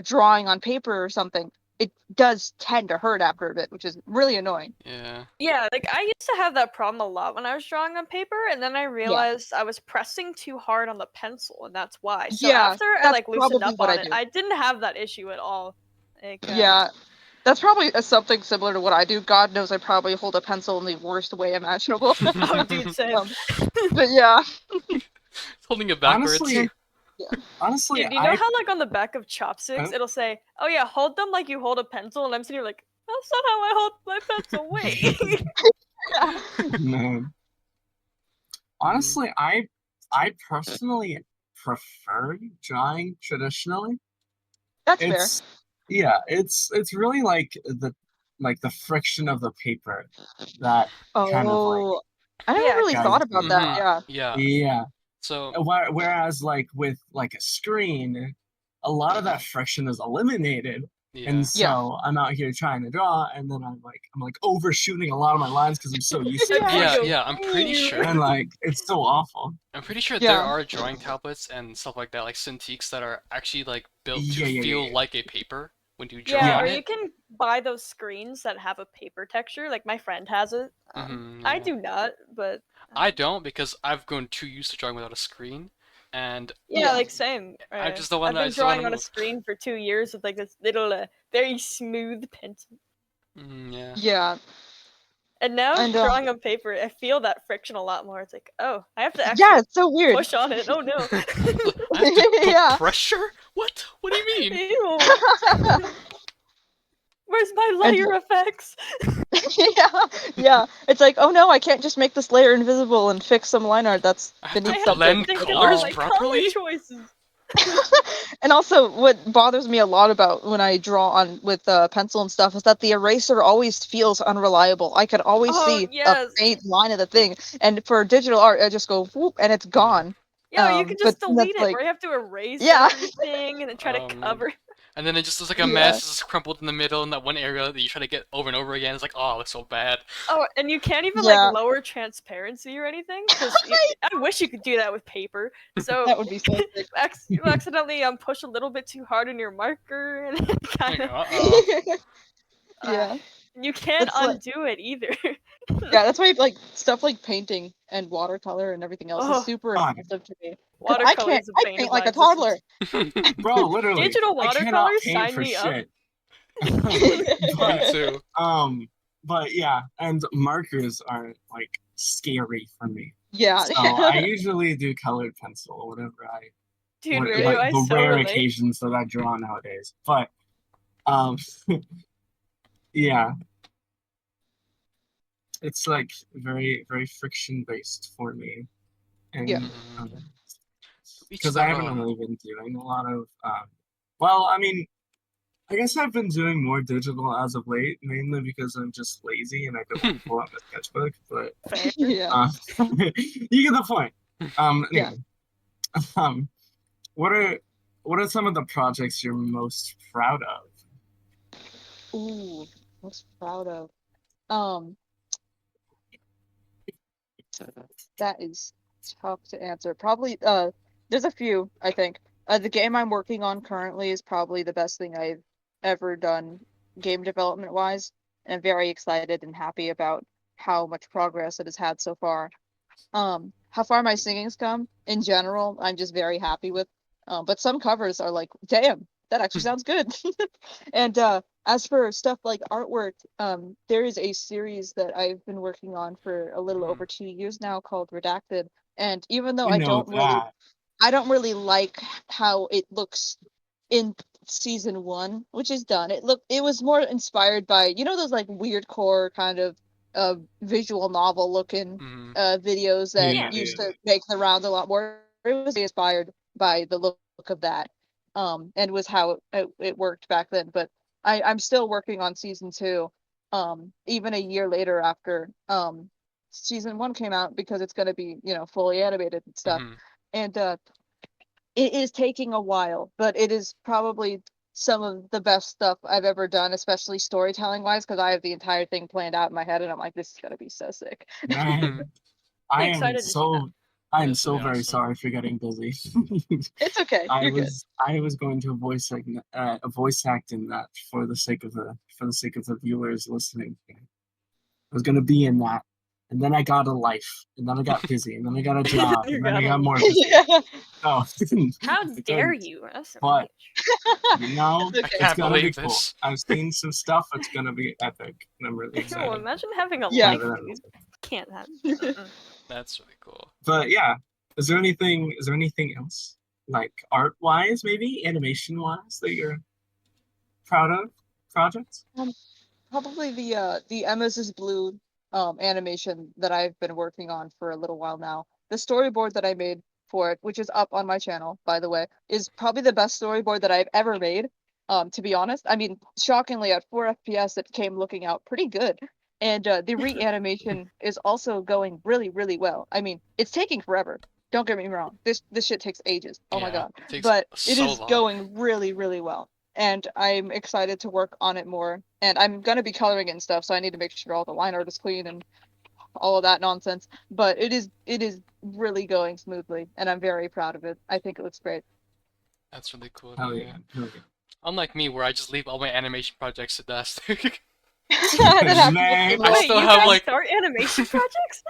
drawing on paper or something, it does tend to hurt after a bit, which is really annoying. Yeah. Yeah, like I used to have that problem a lot when I was drawing on paper, and then I realized I was pressing too hard on the pencil, and that's why. So Yeah, after I that's like loosened probably up what on I it, do. I didn't have that issue at all. Like, Yeah, that's probably something similar to what I do. God knows I probably hold a pencil in the worst way imaginable. oh, dude, same. But yeah, It's holding it backwards. Honestly, yeah, honestly, Dude, you know how like on the back of chopsticks Oh. it'll say, "Oh yeah, hold them like you hold a pencil," and I'm sitting here like, "That's not how I hold my pencil." Wait. no. Mhm. Honestly, I personally prefer drawing traditionally. that's fair. It's it's really like the friction of the paper that kind of like Oh, I never yeah, really guides thought about me. that. Mhm. Yeah, Yeah. Yeah. So, Whereas like with like a screen, a lot of that friction is eliminated. And yeah. yeah, so I'm out here trying to draw, and then I'm like overshooting a lot of my lines because I'm so used to yeah, Yeah, friction, yeah, and like it's so awful. I'm pretty sure there yeah, are drawing tablets and stuff like that, like Cintiqs that are actually like built to Yeah, yeah, yeah, feel like a paper when you draw yeah, yeah. or on you it. can buy those screens that have a paper texture. Like my friend has it. I Yeah. do not, but I don't because I've grown too used to drawing without a screen, and yeah, yeah, like same. I I've been just don't want drawing to on a move. screen for 2 years with like this little, very smooth pencil, Yeah. yeah. and now And drawing on paper, I feel that friction a lot more. It's like, oh, I have to yeah, actually it's so weird. push on it. Oh no. I have to put Yeah. pressure? What? What do you mean? Ew. Where's my And layer effects? yeah, yeah. It's like, oh no, I can't just make this layer invisible and fix some line art that's I have to I beneath have to something. blend think Like, of all colors my color properly? choices. and also, what bothers me a lot about when I draw on with pencil and stuff is that the eraser always feels unreliable. I could always Oh see a yes. faint line of the thing, and for digital art, I just go whoop, and it's Yeah. gone. Yeah, or you can But just delete that's it, like, or you have to erase yeah, everything and then try to Oh man. cover. And then it just looks like a yeah, mess, it's just crumpled in the middle in that one area that you try to get over and over again. It's like, oh, it looks so bad. Oh, and you can't even like yeah. lower transparency or anything because I wish you could do that with paper. So That would be so sick. you accidentally push a little bit too hard on your marker and it kind Like, of uh-oh. Yeah, you can't that's like. undo it either. Yeah, that's why like stuff like painting and watercolor and everything else is Oh, super God, impressive to me. Because watercolor is a I bane paint of like my a toddler. existence. bro, literally, Digital I cannot watercolors, paint sign for me up. shit. Me but too. um, but yeah, and markers are like scary for me. Yeah. So I usually do colored pencil whenever Dude, radio, like I the so rare relate. occasions that I draw nowadays. But um, yeah, it's like very friction based for me, Yeah. and Mhm. Each because I their haven't own. really been doing a lot of well, I mean, I guess I've been doing more digital as of late, mainly because I'm just lazy and I don't want to pull out my sketchbook. But Fair. Yeah. uh, you get the point. Yeah. Anyway, um, what are some of the projects you're most proud of? Ooh, most proud of. Um, that is tough to answer. Probably there's a few, I think. The game I'm working on currently is probably the best thing I've ever done game development wise. And I'm very excited and happy about how much progress it has had so far. How far my singing's come in general, I'm just very happy with. But some covers are like, damn, that actually sounds good. And as for stuff like artwork, there is a series that I've been working on for a little over 2 years now called Redacted. And even though You know that. I don't really like how it looks in season one, which is done. It was more inspired by, you know, those like weird core kind of visual novel looking Mhm. videos that Yeah, used yeah. to make the rounds a lot more. It was inspired by the look of that, and was how it worked back then. But I'm still working on season two, even a year later after season one came out, because it's going to be, you know, fully animated and stuff. Mhm. And it is taking a while, but it is probably some of the best stuff I've ever done, especially storytelling wise, because I have the entire thing planned out in my head, and I'm like, this is gonna be so sick. Man, I'm excited to see that. I am That's so really very awesome. sorry for getting busy. It's okay. You're good. I was going to voice act in that for the sake of the viewers listening. I was gonna be in that, and then I got a life, and then I got busy, and then I got a job, You and then I got a got more life. busy. Yeah. Oh, How I dare couldn't. you? But SMH. you know, It's I okay. it's can't gonna be believe cool. this. I've seen some stuff. It's gonna be epic, and I'm really No, excited. imagine having a Yeah. life, Whatever that dude. means. Can't have. That's really cool. But yeah, is there anything? Is there anything else, like art wise, maybe animation wise, that you're proud of? Projects? Probably the Emma's is Blue animation that I've been working on for a little while now. The storyboard that I made for it, which is up on my channel, by the way, is probably the best storyboard that I've ever made. To be honest, I mean, shockingly, at 4 FPS, it came looking out pretty good. And the reanimation is also going really, really well. I mean, it's taking forever. Don't get me wrong. This shit takes ages. Oh my Yeah, god. it takes But it so is long. going really, really well. And I'm excited to work on it more. And I'm gonna be coloring it and stuff, so I need to make sure all the line art is clean and all of that nonsense. But it is really going smoothly, and I'm very proud of it. I think it looks great. That's really cool to Hell hear. yeah, hell yeah. Unlike me, where I just leave all my animation projects to dust. That happens with me Man. I more. Wait, still you have guys like start animation projects?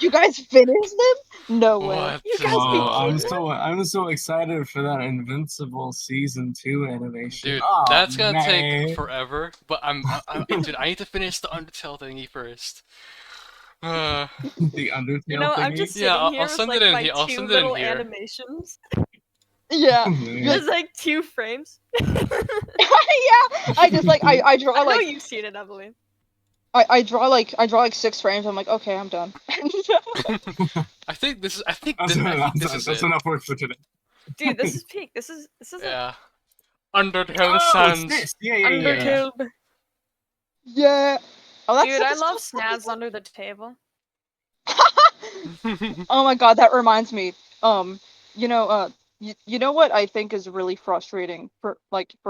You guys finish them? No way. what? You guys Whoa, begin them? I'm so excited for that Invincible season 2 animation. Dude, Oh that's gonna take man. forever. But dude, I need to finish the Undertale thingy first. Uh, The You Undertale know, I'm thingy. just yeah, sitting I'll here with send it like in my here. I'll two send it in little here. animations. Yeah. Man. Like, There's like 2 frames. yeah. I just like I draw I know like you've seen it, Evelyn. I draw like 6 frames. I'm like, okay, I'm done. I think this is. That's This is that's it. enough work for today. Dude, this is peak. This is it. Yeah. Undertale Oh, it's Sans. this. Yeah, yeah, yeah, yeah. Yeah. Undertale. Yeah. Oh, that's Dude, I that's love still Snaz under the table. Oh my god, that reminds me. Um, you know what I think is really frustrating for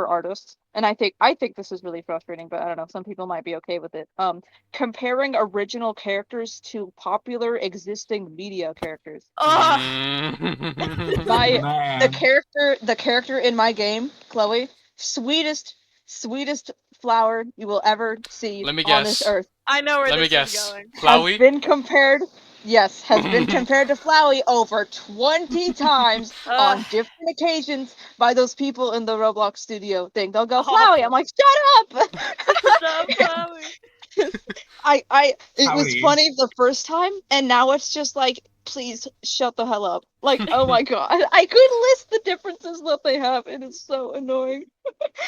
artists, and I think this is really frustrating, but I don't know, some people might be okay with it. Comparing original characters to popular existing media characters. Ugh! My Man. the character in my game, Chloe, sweetest flower you will ever see Let me on this guess. earth, I know where Let me this is guess. going. has Flowey? been compared has been compared to Flowey over 20 times Ugh, on different occasions by those people in the Roblox studio thing. They'll go, Flowey. I'm awful. like, shut up. Stop flowing. It was Howdy. funny the first time, and now it's just like, please shut the hell up. Like, oh my god. I could list the differences that they have. It is so annoying.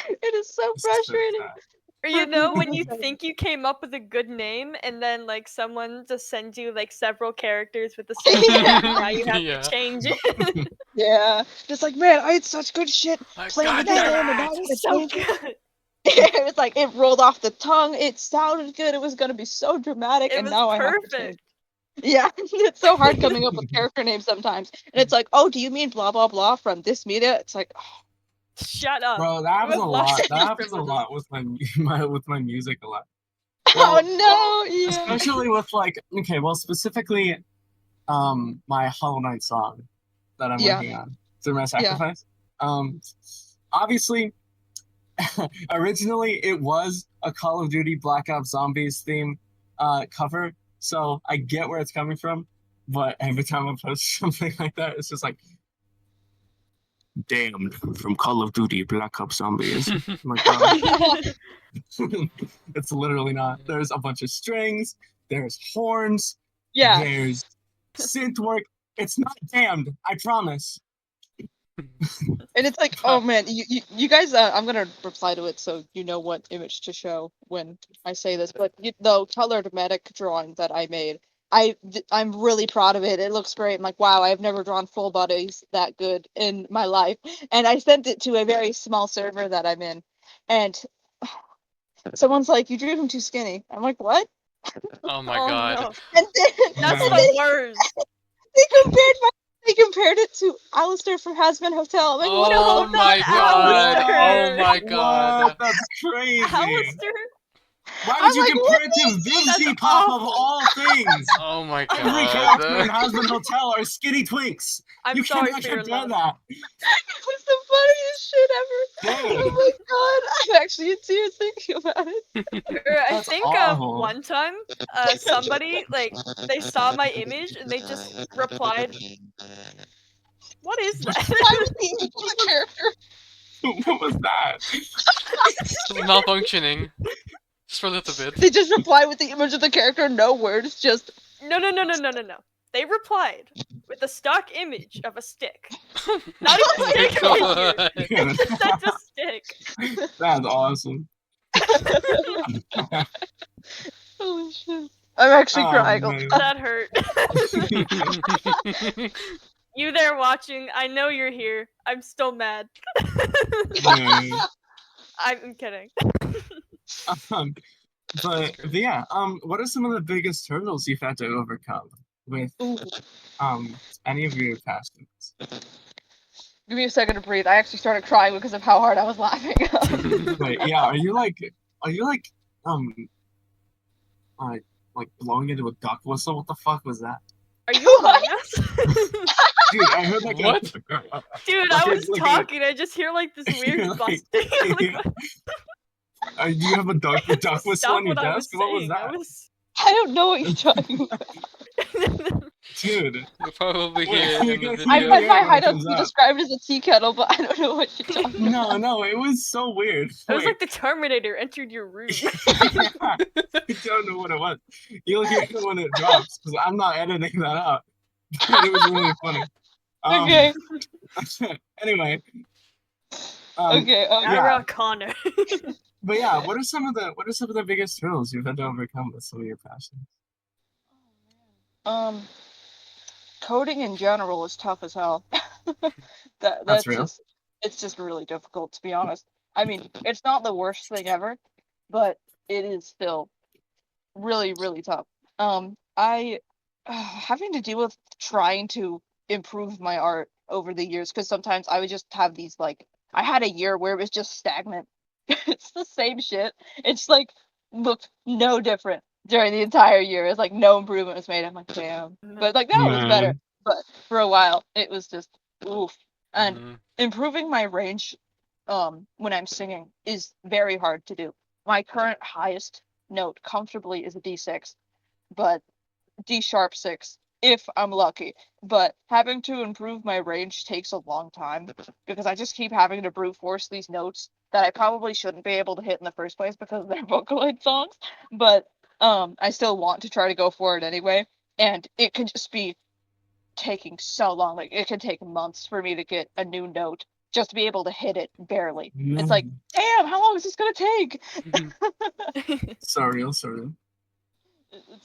It is so This is so frustrating sad. Or for you know, people when to you say. think you came up with a good name, and then like someone just sends you like several characters with the same name, and now you have to Yeah. change it. Yeah. Just like, man, I had such good shit I playing with got that Man, name, and now I that. need to so change it. good. It was like it rolled off the tongue. It sounded good. It was gonna be so dramatic, It and was now I have to change. perfect. Yeah, it's so hard coming up with character names sometimes. And it's like, oh, do you mean blah blah blah from this media? It's like, Shut up. Bro, that You happens have a lost lot. That speech happens a privileges. lot with my music a lot. oh Well, no, yeah. especially with like okay, well specifically my Hollow Knight song that I'm Yeah, working on through my yeah. sacrifice. Obviously originally it was a Call of Duty Black Ops Zombies theme cover, so I get where it's coming from, but every time I post something like that, it's just like damned from Call of Duty Black Ops Zombies. Oh my god. It's literally not. There's a bunch of strings, there's horns, Yeah. there's synth work. It's not damned, I promise. And it's like, oh man, you guys, I'm gonna reply to it so you know what image to show when I say this. But the colored medic drawing that I made, I'm really proud of it. It looks great. I'm like, wow, I've never drawn full bodies that good in my life. And I sent it to a very small server that I'm in, and someone's like, you drew him too skinny. I'm like, what? Oh my Oh god. no, And then that's Yeah. the worst. they compared it to Alistair from Hazbin Hotel. I'm like, what the Oh fuck? my not god. Alistair. Oh my god. What? That's crazy. Alistair? Why I'm would you like, compare what it to That's Vivzy Pop of awful. all things? Oh my Every character in god. Hazbin Hotel are skinny twinks. I'm You sorry cannot for your compare love. that. It was the funniest shit ever. Dude. Oh my god, I'm actually in tears thinking about it. I That's think awful. one time somebody like they saw my image and they just replied, "What is that?" Why was the image of the character? What was that? Malfunctioning. Just for a little bit. They just reply with the image of the character, no words, just No. They replied with a stock image of a stick. Not even stick figure. Yeah, Just a stick. that's awesome. holy shit. I'm actually Oh, crying. man. That hurt. You there watching? I know you're here. I'm still mad. Yeah. I'm kidding. But yeah, what are some of the biggest hurdles you've had to overcome with Ooh. any of your passions? Give me a second to breathe. I actually started crying because of how hard I was laughing. Wait, yeah, are you like like blowing into a duck whistle? What the fuck was that? Are you What? among us? Dude, I heard like What? Dude, I Like was like talking. I just hear like this weird like- busting. Do you have a duck whistle Stop on your what I was desk? What was saying. that? I don't know what you're talking about. Dude, You'll probably Wait, hear it you in the guys- I've video. had Yeah, my when it hideout comes be up. described as a tea kettle, but I don't know what you're talking about. no, it was so weird. It was Wait. like the Terminator entered your room. I don't know what it was. You'll hear it when it drops because I'm not editing that out. But it was really funny. Okay, Anyway. okay. Yeah. Around Connor. But yeah, what are some of the biggest hurdles you've had to overcome with some of your passions? Coding in general is tough as hell. That's real. It's just really difficult, to be honest. I mean, it's not the worst thing ever, but it is still really, really tough. I having to deal with trying to improve my art over the years, because sometimes I would just have these like I had a year where it was just stagnant. It's the same shit. It's like looked no different during the entire year. It's like no improvement was made. I'm like, damn. But like now it was better. Man. But for a while it was just oof. And Mhm. improving my range when I'm singing is very hard to do. My current highest note comfortably is a D6, but D sharp 6 if I'm lucky. But having to improve my range takes a long time because I just keep having to brute force these notes that I probably shouldn't be able to hit in the first place because they're Vocaloid songs. But I still want to try to go for it anyway, and it can just be taking so long. Like it can take months for me to get a new note just to be able to hit it barely. It's like, damn, how long is this gonna take? Sorry. It's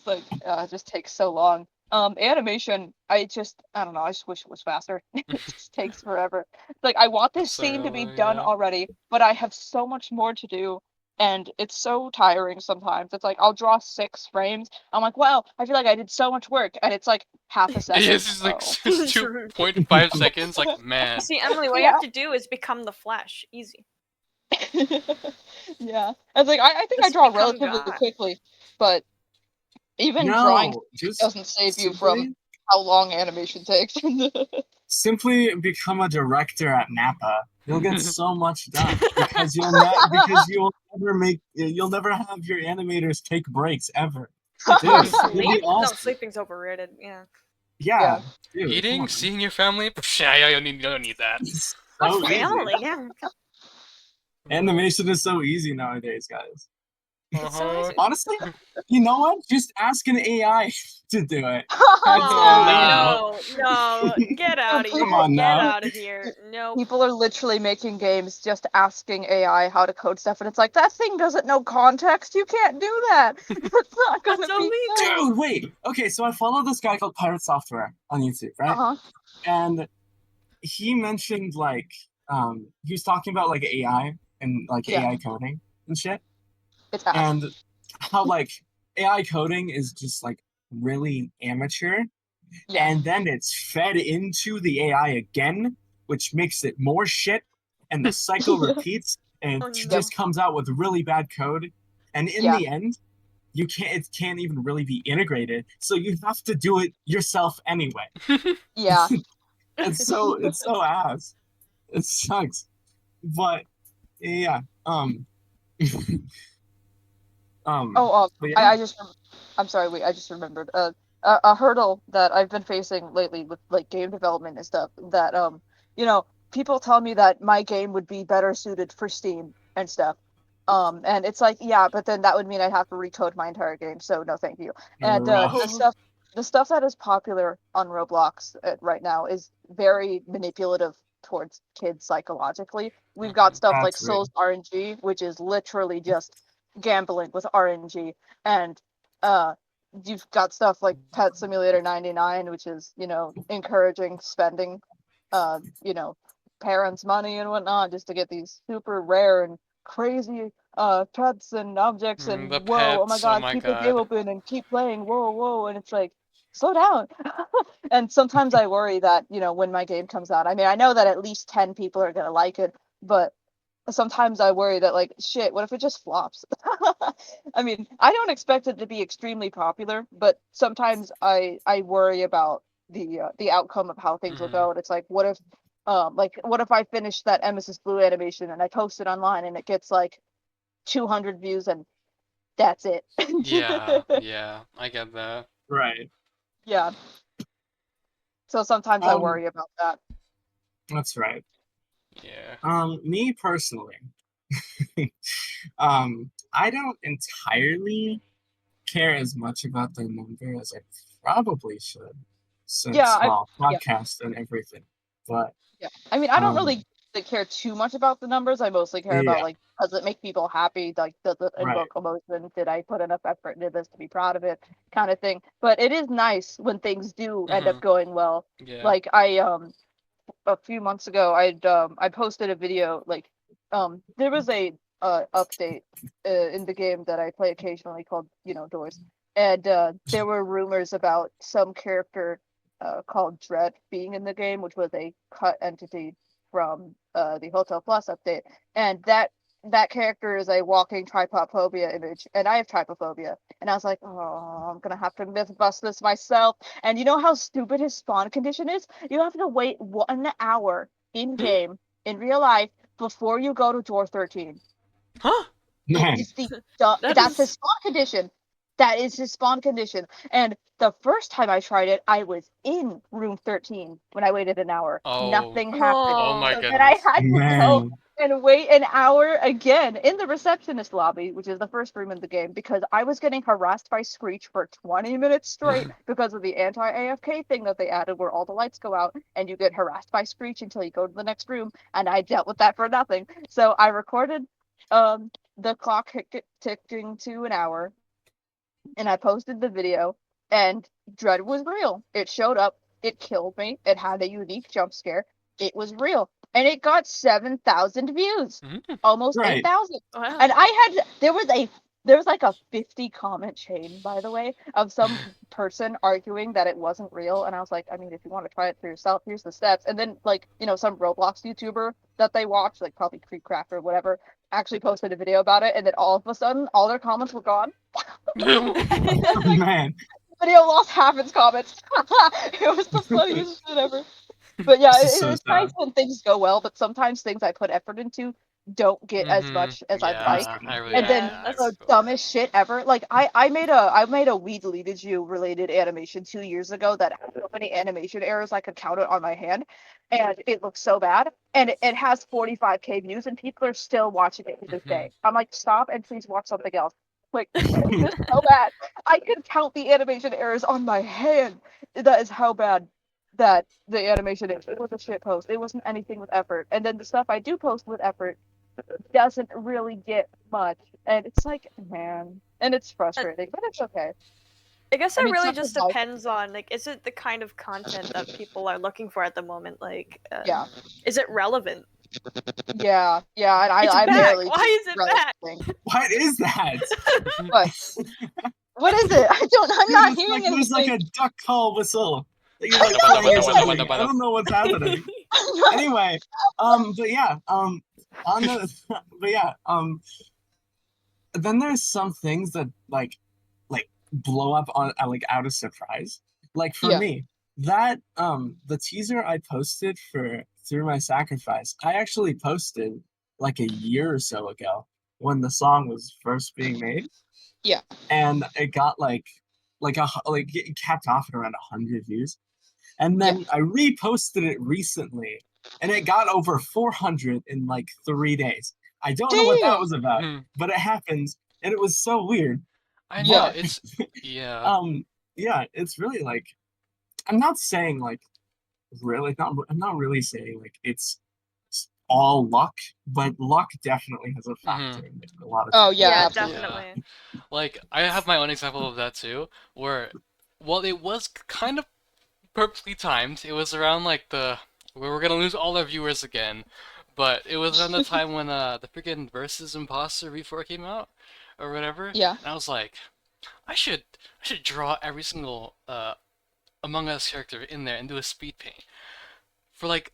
like it just takes so long. Animation, I don't know, I just wish it was faster. It just takes forever. It's like I want this scene to be So, done yeah. already, but I have so much more to do, and it's so tiring sometimes. It's like I'll draw 6 frames. I'm like, wow, I feel like I did so much work, and it's like half a second. It's just like Oh. 2.5 seconds. Like, man. See, Emily, what you have to do is become the Flash. Easy. Yeah, it's like I think I Just draw become relatively God. quickly, but even drawing No, just doesn't save you from simply, how long animation takes. simply become a director at Napa. You'll get so much done because you'll never have your animators take breaks ever. Dude, you'll Sleep? be No, awesome. sleeping's overrated. Yeah. Yeah. Dude, come Eating, on. seeing your family. Yeah, you don't need that. so easy. Finally, yeah. Animation is so easy nowadays, guys. Uh-huh. Honestly, you know what? Just ask an AI to do it. Oh No. no, get out of Come here. on Get now. out of here. Nope. People are literally making games just asking AI how to code stuff, and it's like, that thing doesn't know context. You can't do that. It's not gonna That's be illegal. good. Dude, wait. Okay, so I follow this guy called Pirate Software on YouTube, right? Uh-huh. And he mentioned he was talking about like AI and like Yeah. AI coding and shit. It's ass. And how like AI coding is just like really amateur. Yeah. And then it's fed into the AI again, which makes it more shit, and the cycle repeats, and Oh, it no. just comes out with really bad code. And in Yeah. the end, it can't even really be integrated, so you have to do it yourself anyway. Yeah. It's so ass. It sucks. But yeah, Oh, but yeah, I'm sorry, wait, I just remembered. A hurdle that I've been facing lately with like game development and stuff that people tell me that my game would be better suited for Steam and stuff. And it's like, yeah, but then that would mean I'd have to recode my entire game, so no, thank you. And rough. the stuff that is popular on Roblox right now is very manipulative towards kids psychologically. We've got stuff like That's weird. Souls RNG, which is literally just gambling with RNG, and uh you've got stuff like Pet Simulator 99, which is, encouraging spending parents' money and whatnot just to get these super rare and crazy pets and objects, and The whoa, oh my pets, oh god, my keep the game god. open and keep playing, whoa, and it's like, slow down. And sometimes I worry that, when my game comes out, I mean, I know that at least 10 people are gonna like it, but sometimes I worry that, like, shit, what if it just flops? I mean, I don't expect it to be extremely popular, but sometimes I worry about the outcome of how things will go. And it's like, what if I finish that Emesis Blue animation and I post it online and it gets like 200 views and that's it. Yeah, I get that. Right. Yeah. So sometimes I worry about that. That's right. Yeah. Me personally, I don't entirely care as much about the number as I probably should, Yeah, since well, podcast and everything. But yeah. I mean, I don't um, really care too much about the numbers. I mostly care about, yeah, like, does it make people happy? Like, does it right. invoke emotion? Did I put enough effort into this to be proud of it? Kind of thing. But it is nice when things do end up going well. Yeah. Like, a few months ago, I posted a video, like, there was a update in the game that I play occasionally called, Doors. And there were rumors about some character called Dread being in the game, which was a cut entity from the Hotel Plus update. And that character is a walking trypophobia image, and I have trypophobia. And I was like, oh, I'm gonna have to myth bust this myself. And you know how stupid his spawn condition is? You have to wait 1 hour in game, in real life, before you go to door 13. Huh? Man, That's his spawn condition. That is his spawn condition. And the first time I tried it, I was in room 13 when I waited an hour. Oh. Nothing happened. Oh my So then I goodness. had to go and wait an hour again in the receptionist lobby, which is the first room in the game, because I was getting harassed by Screech for 20 minutes straight because of the anti-AFK thing that they added where all the lights go out and you get harassed by Screech until you go to the next room, and I dealt with that for nothing. So I recorded the clock ticking to an hour, and I posted the video, and Dread was real. It showed up, it killed me, it had a unique jump scare, it was real, and it got 7,000 views, almost right. 8,000. Wow. And there was like a 50 comment chain, by the way, of some person arguing that it wasn't real, and I was like, I mean, if you want to try it for yourself, here's the steps. And then, like, some Roblox YouTuber that they watch, like probably Creepcraft or whatever, actually posted a video about it, and then all of a sudden, all their comments were gone. Like, Man, video lost half its comments. It was the funniest shit ever. But yeah, this is so it's nice sad. when things go well, but sometimes things I put effort into don't get as much as I'd like. I really And then Yeah, the dumbest shit ever. Like I made a We Deleted You related animation 2 years ago that had so many animation errors I could count it on my hand, and it looks so bad. And it has 45K views, and people are still watching it to this day. I'm like, stop and please watch something else. Like, it's so bad. I could count the animation errors on my hand. That is how bad that the animation is. It was a shit post. It wasn't anything with effort. And then the stuff I do post with effort doesn't really get much. And it's like, man. And it's frustrating, but it's okay. I guess I it mean, really something just like- depends on, like, is it the kind of content that people are looking for at the moment? Like, Yeah. is it relevant? Yeah, and It's I back. barely Why is it back? What is that? What? What is it? I'm not hearing anything. There's like a duck call whistle. Like you're like playing or something. I don't know what's happening. Anyway, but yeah, on the, but yeah, then there's some things that like blow up on like out of surprise. Like for me, that the teaser I posted for Through My Sacrifice, I actually posted like a year or so ago when the song was first being made. Yeah. And it got like it capped off at around 100 views. And then I reposted it recently and it got over 400 in like 3 days. I don't know what that was about, but it happened and it was so weird. I know, But, it's yeah. Yeah, it's really like I'm not saying like really I'm not really saying like it's all luck, but luck definitely has a factor in it a lot of times. Oh yeah, Yeah, absolutely. definitely. Like, I have my own example of that too, where, well, it was kind of perfectly timed. It was around like we were gonna lose all our viewers again, but it was around the time when the freaking Versus Imposter V4 came out, or whatever. Yeah. And I was like, I should draw every single Among Us character in there and do a speed paint. For like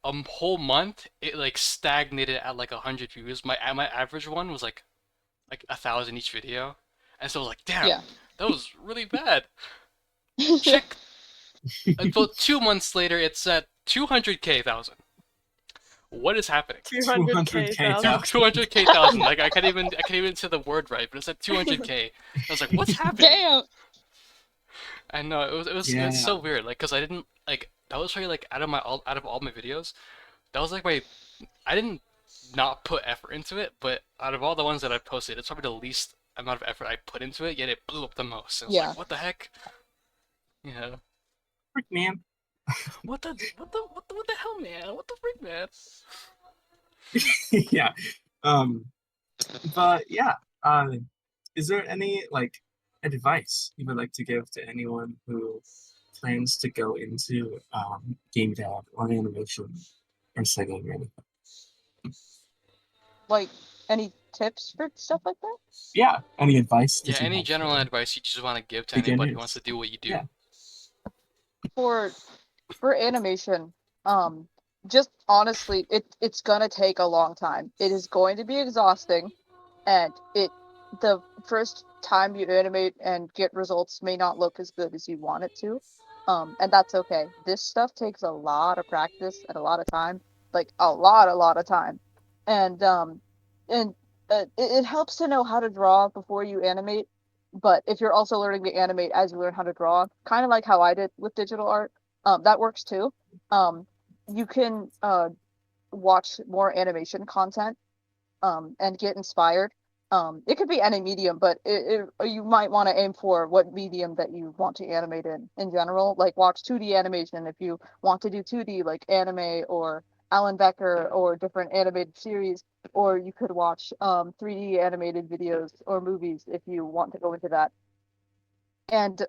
a whole month, it like stagnated at like 100 views. My average one was like 1,000 each video, and so I was like, damn, that was really bad. Check. About 2 months later, it's at 200,000. What is happening? 200K. 200,000. Like I can't even say the word right, but it's at 200K. I was like, what's happening? Damn. I know it was so weird. Like, cause I didn't like that was probably like out of all my videos, that was like I didn't not put effort into it, but out of all the ones that I posted, it's probably the least amount of effort I put into it, yet it blew up the most. And I was like, what the heck? Yeah. Frick, man. What the hell, man? What the freak, man? Yeah. But yeah. Is there any like advice you would like to give to anyone who plans to go into game dev or animation or singing or anything? Like, any tips for stuff like that? Yeah. Any advice? Yeah, any general advice you just want to give to anybody who wants to do what you do? Yeah. For animation, just honestly, it's gonna take a long time. It is going to be exhausting, and the first time you animate and get results may not look as good as you want it to. And that's okay. This stuff takes a lot of practice and a lot of time, like a lot of time. And it helps to know how to draw before you animate. But if you're also learning to animate as you learn how to draw, kind of like how I did with digital art, that works too. You can watch more animation content and get inspired. It could be any medium, but you might want to aim for what medium that you want to animate in general. Like watch 2D animation if you want to do 2D, like anime or Alan Becker or different animated series, or you could watch 3D animated videos or movies if you want to go into that. And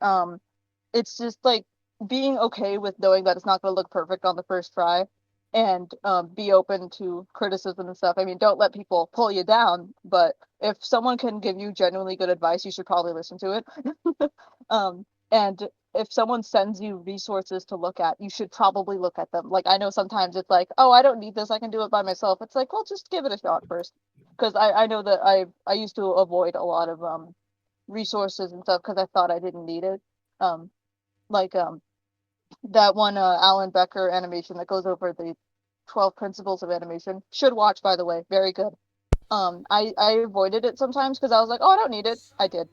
it's just like being okay with knowing that it's not going to look perfect on the first try, and be open to criticism and stuff. I mean, don't let people pull you down, but if someone can give you genuinely good advice, you should probably listen to it. And if someone sends you resources to look at, you should probably look at them. Like, I know sometimes it's like, oh, I don't need this, I can do it by myself. It's like, well, just give it a shot first. Because I know that I used to avoid a lot of resources and stuff because I thought I didn't need it. Like that one Alan Becker animation that goes over 12 Principles of Animation. Should watch, by the way. Very good. I avoided it sometimes because I was like, oh, I don't need it. I did.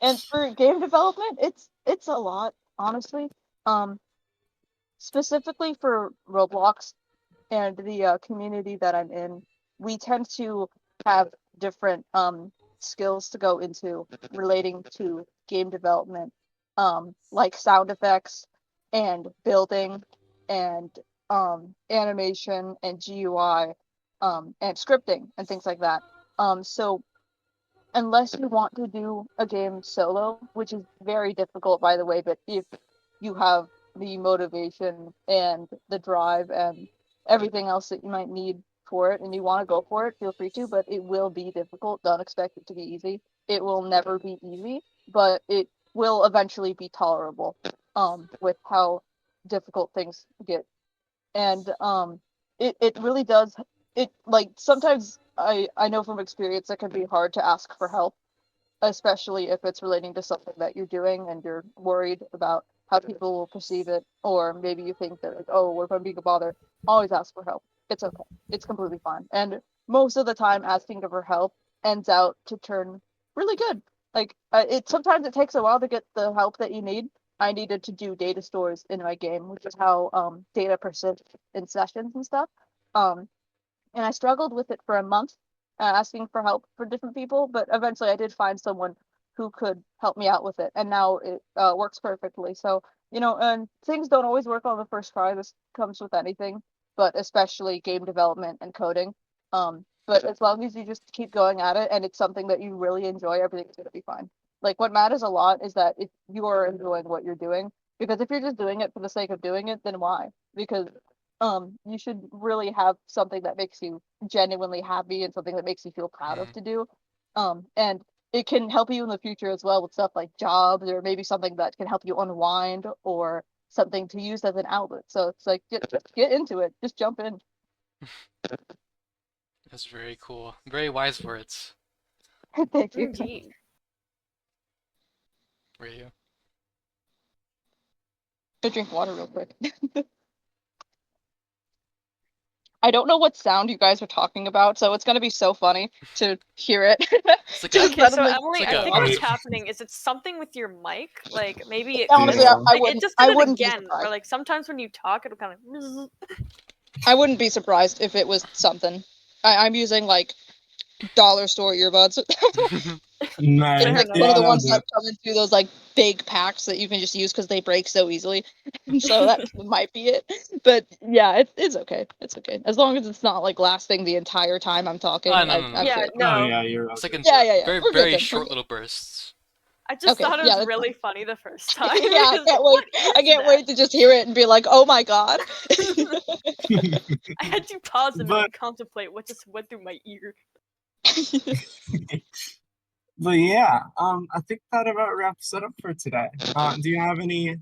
And for game development, it's a lot, honestly. Specifically for Roblox and the community that I'm in, we tend to have different skills to go into relating to game development, like sound effects and building and animation and GUI and scripting and things like that. So unless you want to do a game solo, which is very difficult, by the way, but if you have the motivation and the drive and everything else that you might need for it and you want to go for it, feel free to, but it will be difficult. Don't expect it to be easy. It will never be easy, but it will eventually be tolerable with how difficult things get. And it really does, it like sometimes I know from experience it can be hard to ask for help, especially if it's relating to something that you're doing and you're worried about how people will perceive it, or maybe you think that like, oh, what if I'm being a bother? Always ask for help. It's okay. It's completely fine. And most of the time, asking for help ends out to turn really good. Like it sometimes it takes a while to get the help that you need. I needed to do data stores in my game, which is how data persists in sessions and stuff. Um, and I struggled with it for a month, asking for help for different people, but eventually I did find someone who could help me out with it, and now it works perfectly. So, and things don't always work on the first try. This comes with anything, but especially game development and coding. But as long as you just keep going at it and it's something that you really enjoy, everything's gonna be fine. Like what matters a lot is that if you are enjoying what you're doing, because if you're just doing it for the sake of doing it, then why? Because you should really have something that makes you genuinely happy and something that makes you feel proud of to do. And it can help you in the future as well with stuff like jobs or maybe something that can help you unwind or something to use as an outlet. So it's like just get into it, just jump in. That's very cool. Very wise words. Thank you. Indeed. Radio. Go drink water real quick. I don't know what sound you guys are talking about, so it's gonna be so funny to hear it. It's like Just a, Okay, so suddenly- Emily, like I a think audio- what's happening is it's something with your mic. Like maybe it Honestly, Yeah. I like, wouldn't. it just I did it wouldn't be again. Or surprised. like sometimes when you talk, it'll kind of. I wouldn't be surprised if it was something. I'm using like dollar store earbuds. Nice. Fair Like enough. one of the Yeah, ones that'll that come into those like big packs that you can just use because they break so easily. So that might be it. But yeah, it's okay. It's okay. As long as it's not like lasting the entire time I'm talking. Oh, no, no, no. I'm Yeah, sure. do it. Oh no. yeah, you're It's like okay. in Yeah. very, We're good very then. short little bursts. I just Okay, thought it yeah, was that's really funny the first time. Yeah, I because, can't what wait. I is can't that? wait to just hear it and be like, oh my god. I had to pause a minute But- and contemplate what just went through my ear. But yeah, I think that about wraps it up for today. Do you have any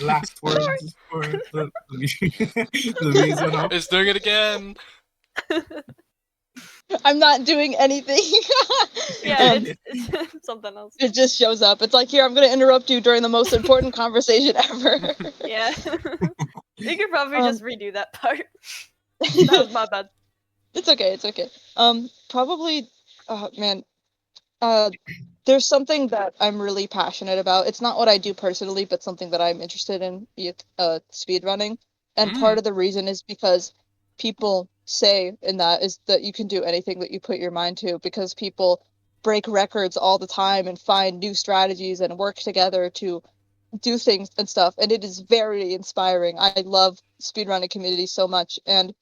last words for the views went up? It's doing it again. I'm not doing anything. Yeah, Um, it's something else. It just shows up. It's like, here, I'm going to interrupt you during the most important conversation ever. Yeah. You could probably Um, just redo that part. That was my bad. It's okay. It's okay. Probably, oh man, there's something that I'm really passionate about. It's not what I do personally, but something that I'm interested in, speed running. And part of the reason is because people say in that is that you can do anything that you put your mind to, because people break records all the time and find new strategies and work together to do things and stuff. And it is very inspiring. I love speedrunning community so much. And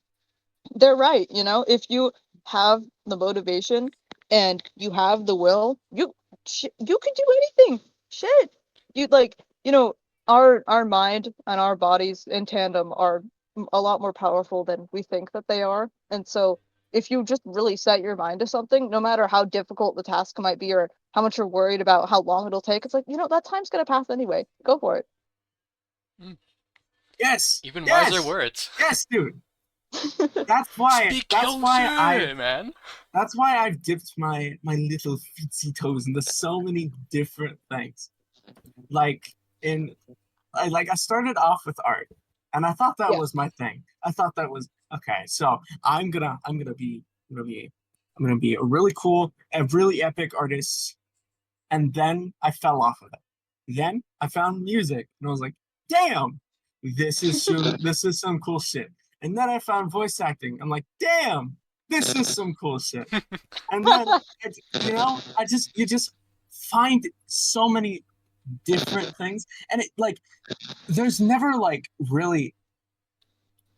they're right, if you have the motivation and you have the will, you can do anything. Shit. You like, our mind and our bodies in tandem are a lot more powerful than we think that they are. And so if you just really set your mind to something, no matter how difficult the task might be or how much you're worried about how long it'll take, it's like, that time's gonna pass anyway. Go for it. Yes. Even yes, wiser words. Yes, dude. That's why. Speak That's your why shit, man. That's why I've dipped my little feetsy toes into so many different things. Like I started off with art, and I thought that Yeah. was my thing. I thought that was okay. So I'm gonna be a really cool and really epic artist. And then I fell off of it. Then I found music, and I was like, damn, this is some cool shit. And then I found voice acting. I'm like, damn, this is some cool shit. And then you just find so many different things, and it like there's never like really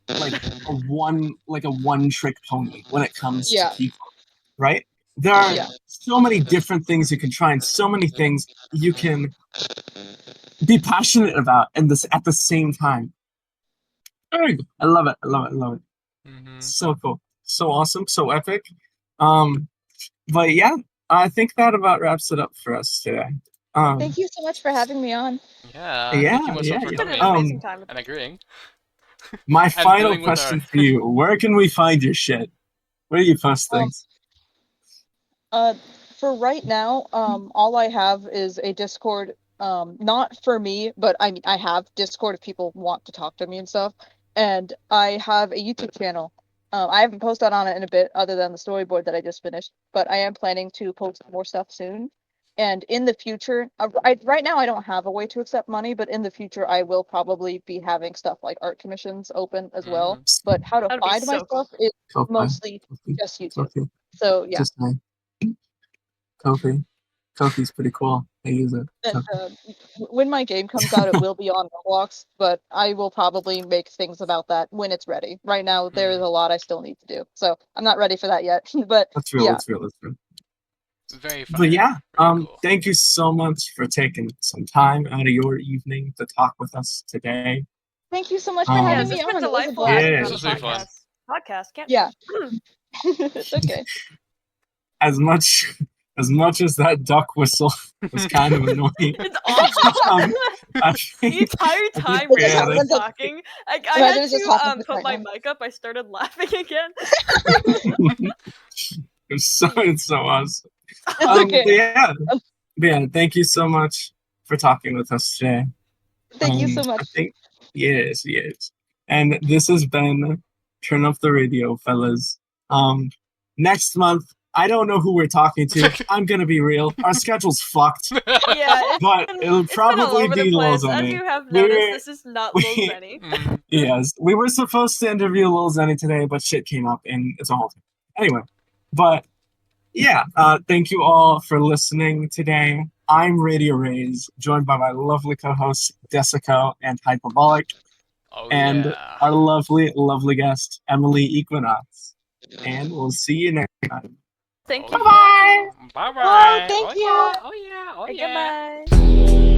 like a one trick pony when it comes Yeah. to people, right? There are Yeah. so many different things you can try, and so many things you can be passionate about at the same time. I love it. I love it. I love it. Mm-hmm. So cool. So awesome. So epic. But yeah, I think that about wraps it up for us today. Thank you so much for having me on. Yeah, Yeah, thank you much yeah, for It's been coming an amazing time. and agreeing. My And final dealing with question our- for you: where can we find your shit? Where do you post Um, things? For right now, all I have is a Discord. Not for me, but I mean, I have Discord if people want to talk to me and stuff. And I have a YouTube channel. I haven't posted on it in a bit, other than the storyboard that I just finished. But I am planning to post more stuff soon. And in the future, right now I don't have a way to accept money, but in the future I will probably be having stuff like art commissions open as well. But how to That'd be find my so cool. stuff is Ko-fi. mostly just YouTube. Ko-fi. So yeah. Just saying. Ko-fi. Ko-fi's pretty cool. I use it. And Ko-fi. when my game comes out, it will be on Roblox, but I will probably make things about that when it's ready. Right now, there is a lot I still need to do, so I'm not ready for that yet. But That's real. yeah, That's real. That's real. Very fun. But yeah, Very cool. thank you so much for taking some time out of your evening to talk with us today. thank you so much for Yeah, having Yes, me it's been on. It was a delightful blast. having you Yeah. on This the was really fun. podcast. Can't. Yeah, it's okay. As much as that duck whistle was kind of annoying. It's awful. I The think, entire time It we just were happens at- talking, I Imagine had it just to happens at put my night. mic up. I started laughing again. it's so awesome. Okay. But yeah, thank you so much for talking with us today. Thank you so much. I think yes. And this has been Turn Up the Radio, fellas. Next month, I don't know who we're talking to. I'm gonna be real. Our schedule's fucked. Yeah, But it'll it's been all probably over be the Lil place. As Zenny. you have noticed, this is not Lil we- Zenny. Mm. Yes, we were supposed to interview Lil Zenny today, but shit came up and it's a whole thing. Anyway, but yeah, thank you all for listening today. I'm RadioRayes, joined by my lovely co-hosts Desiko and Hypabolic, Oh and yeah. our lovely, lovely guest EmilyEquinox. And we'll see you next time. Thank Oh, you. yeah. Bye bye. Thank you. Oh yeah. Oh yeah. Oh Okay, yeah. goodbye.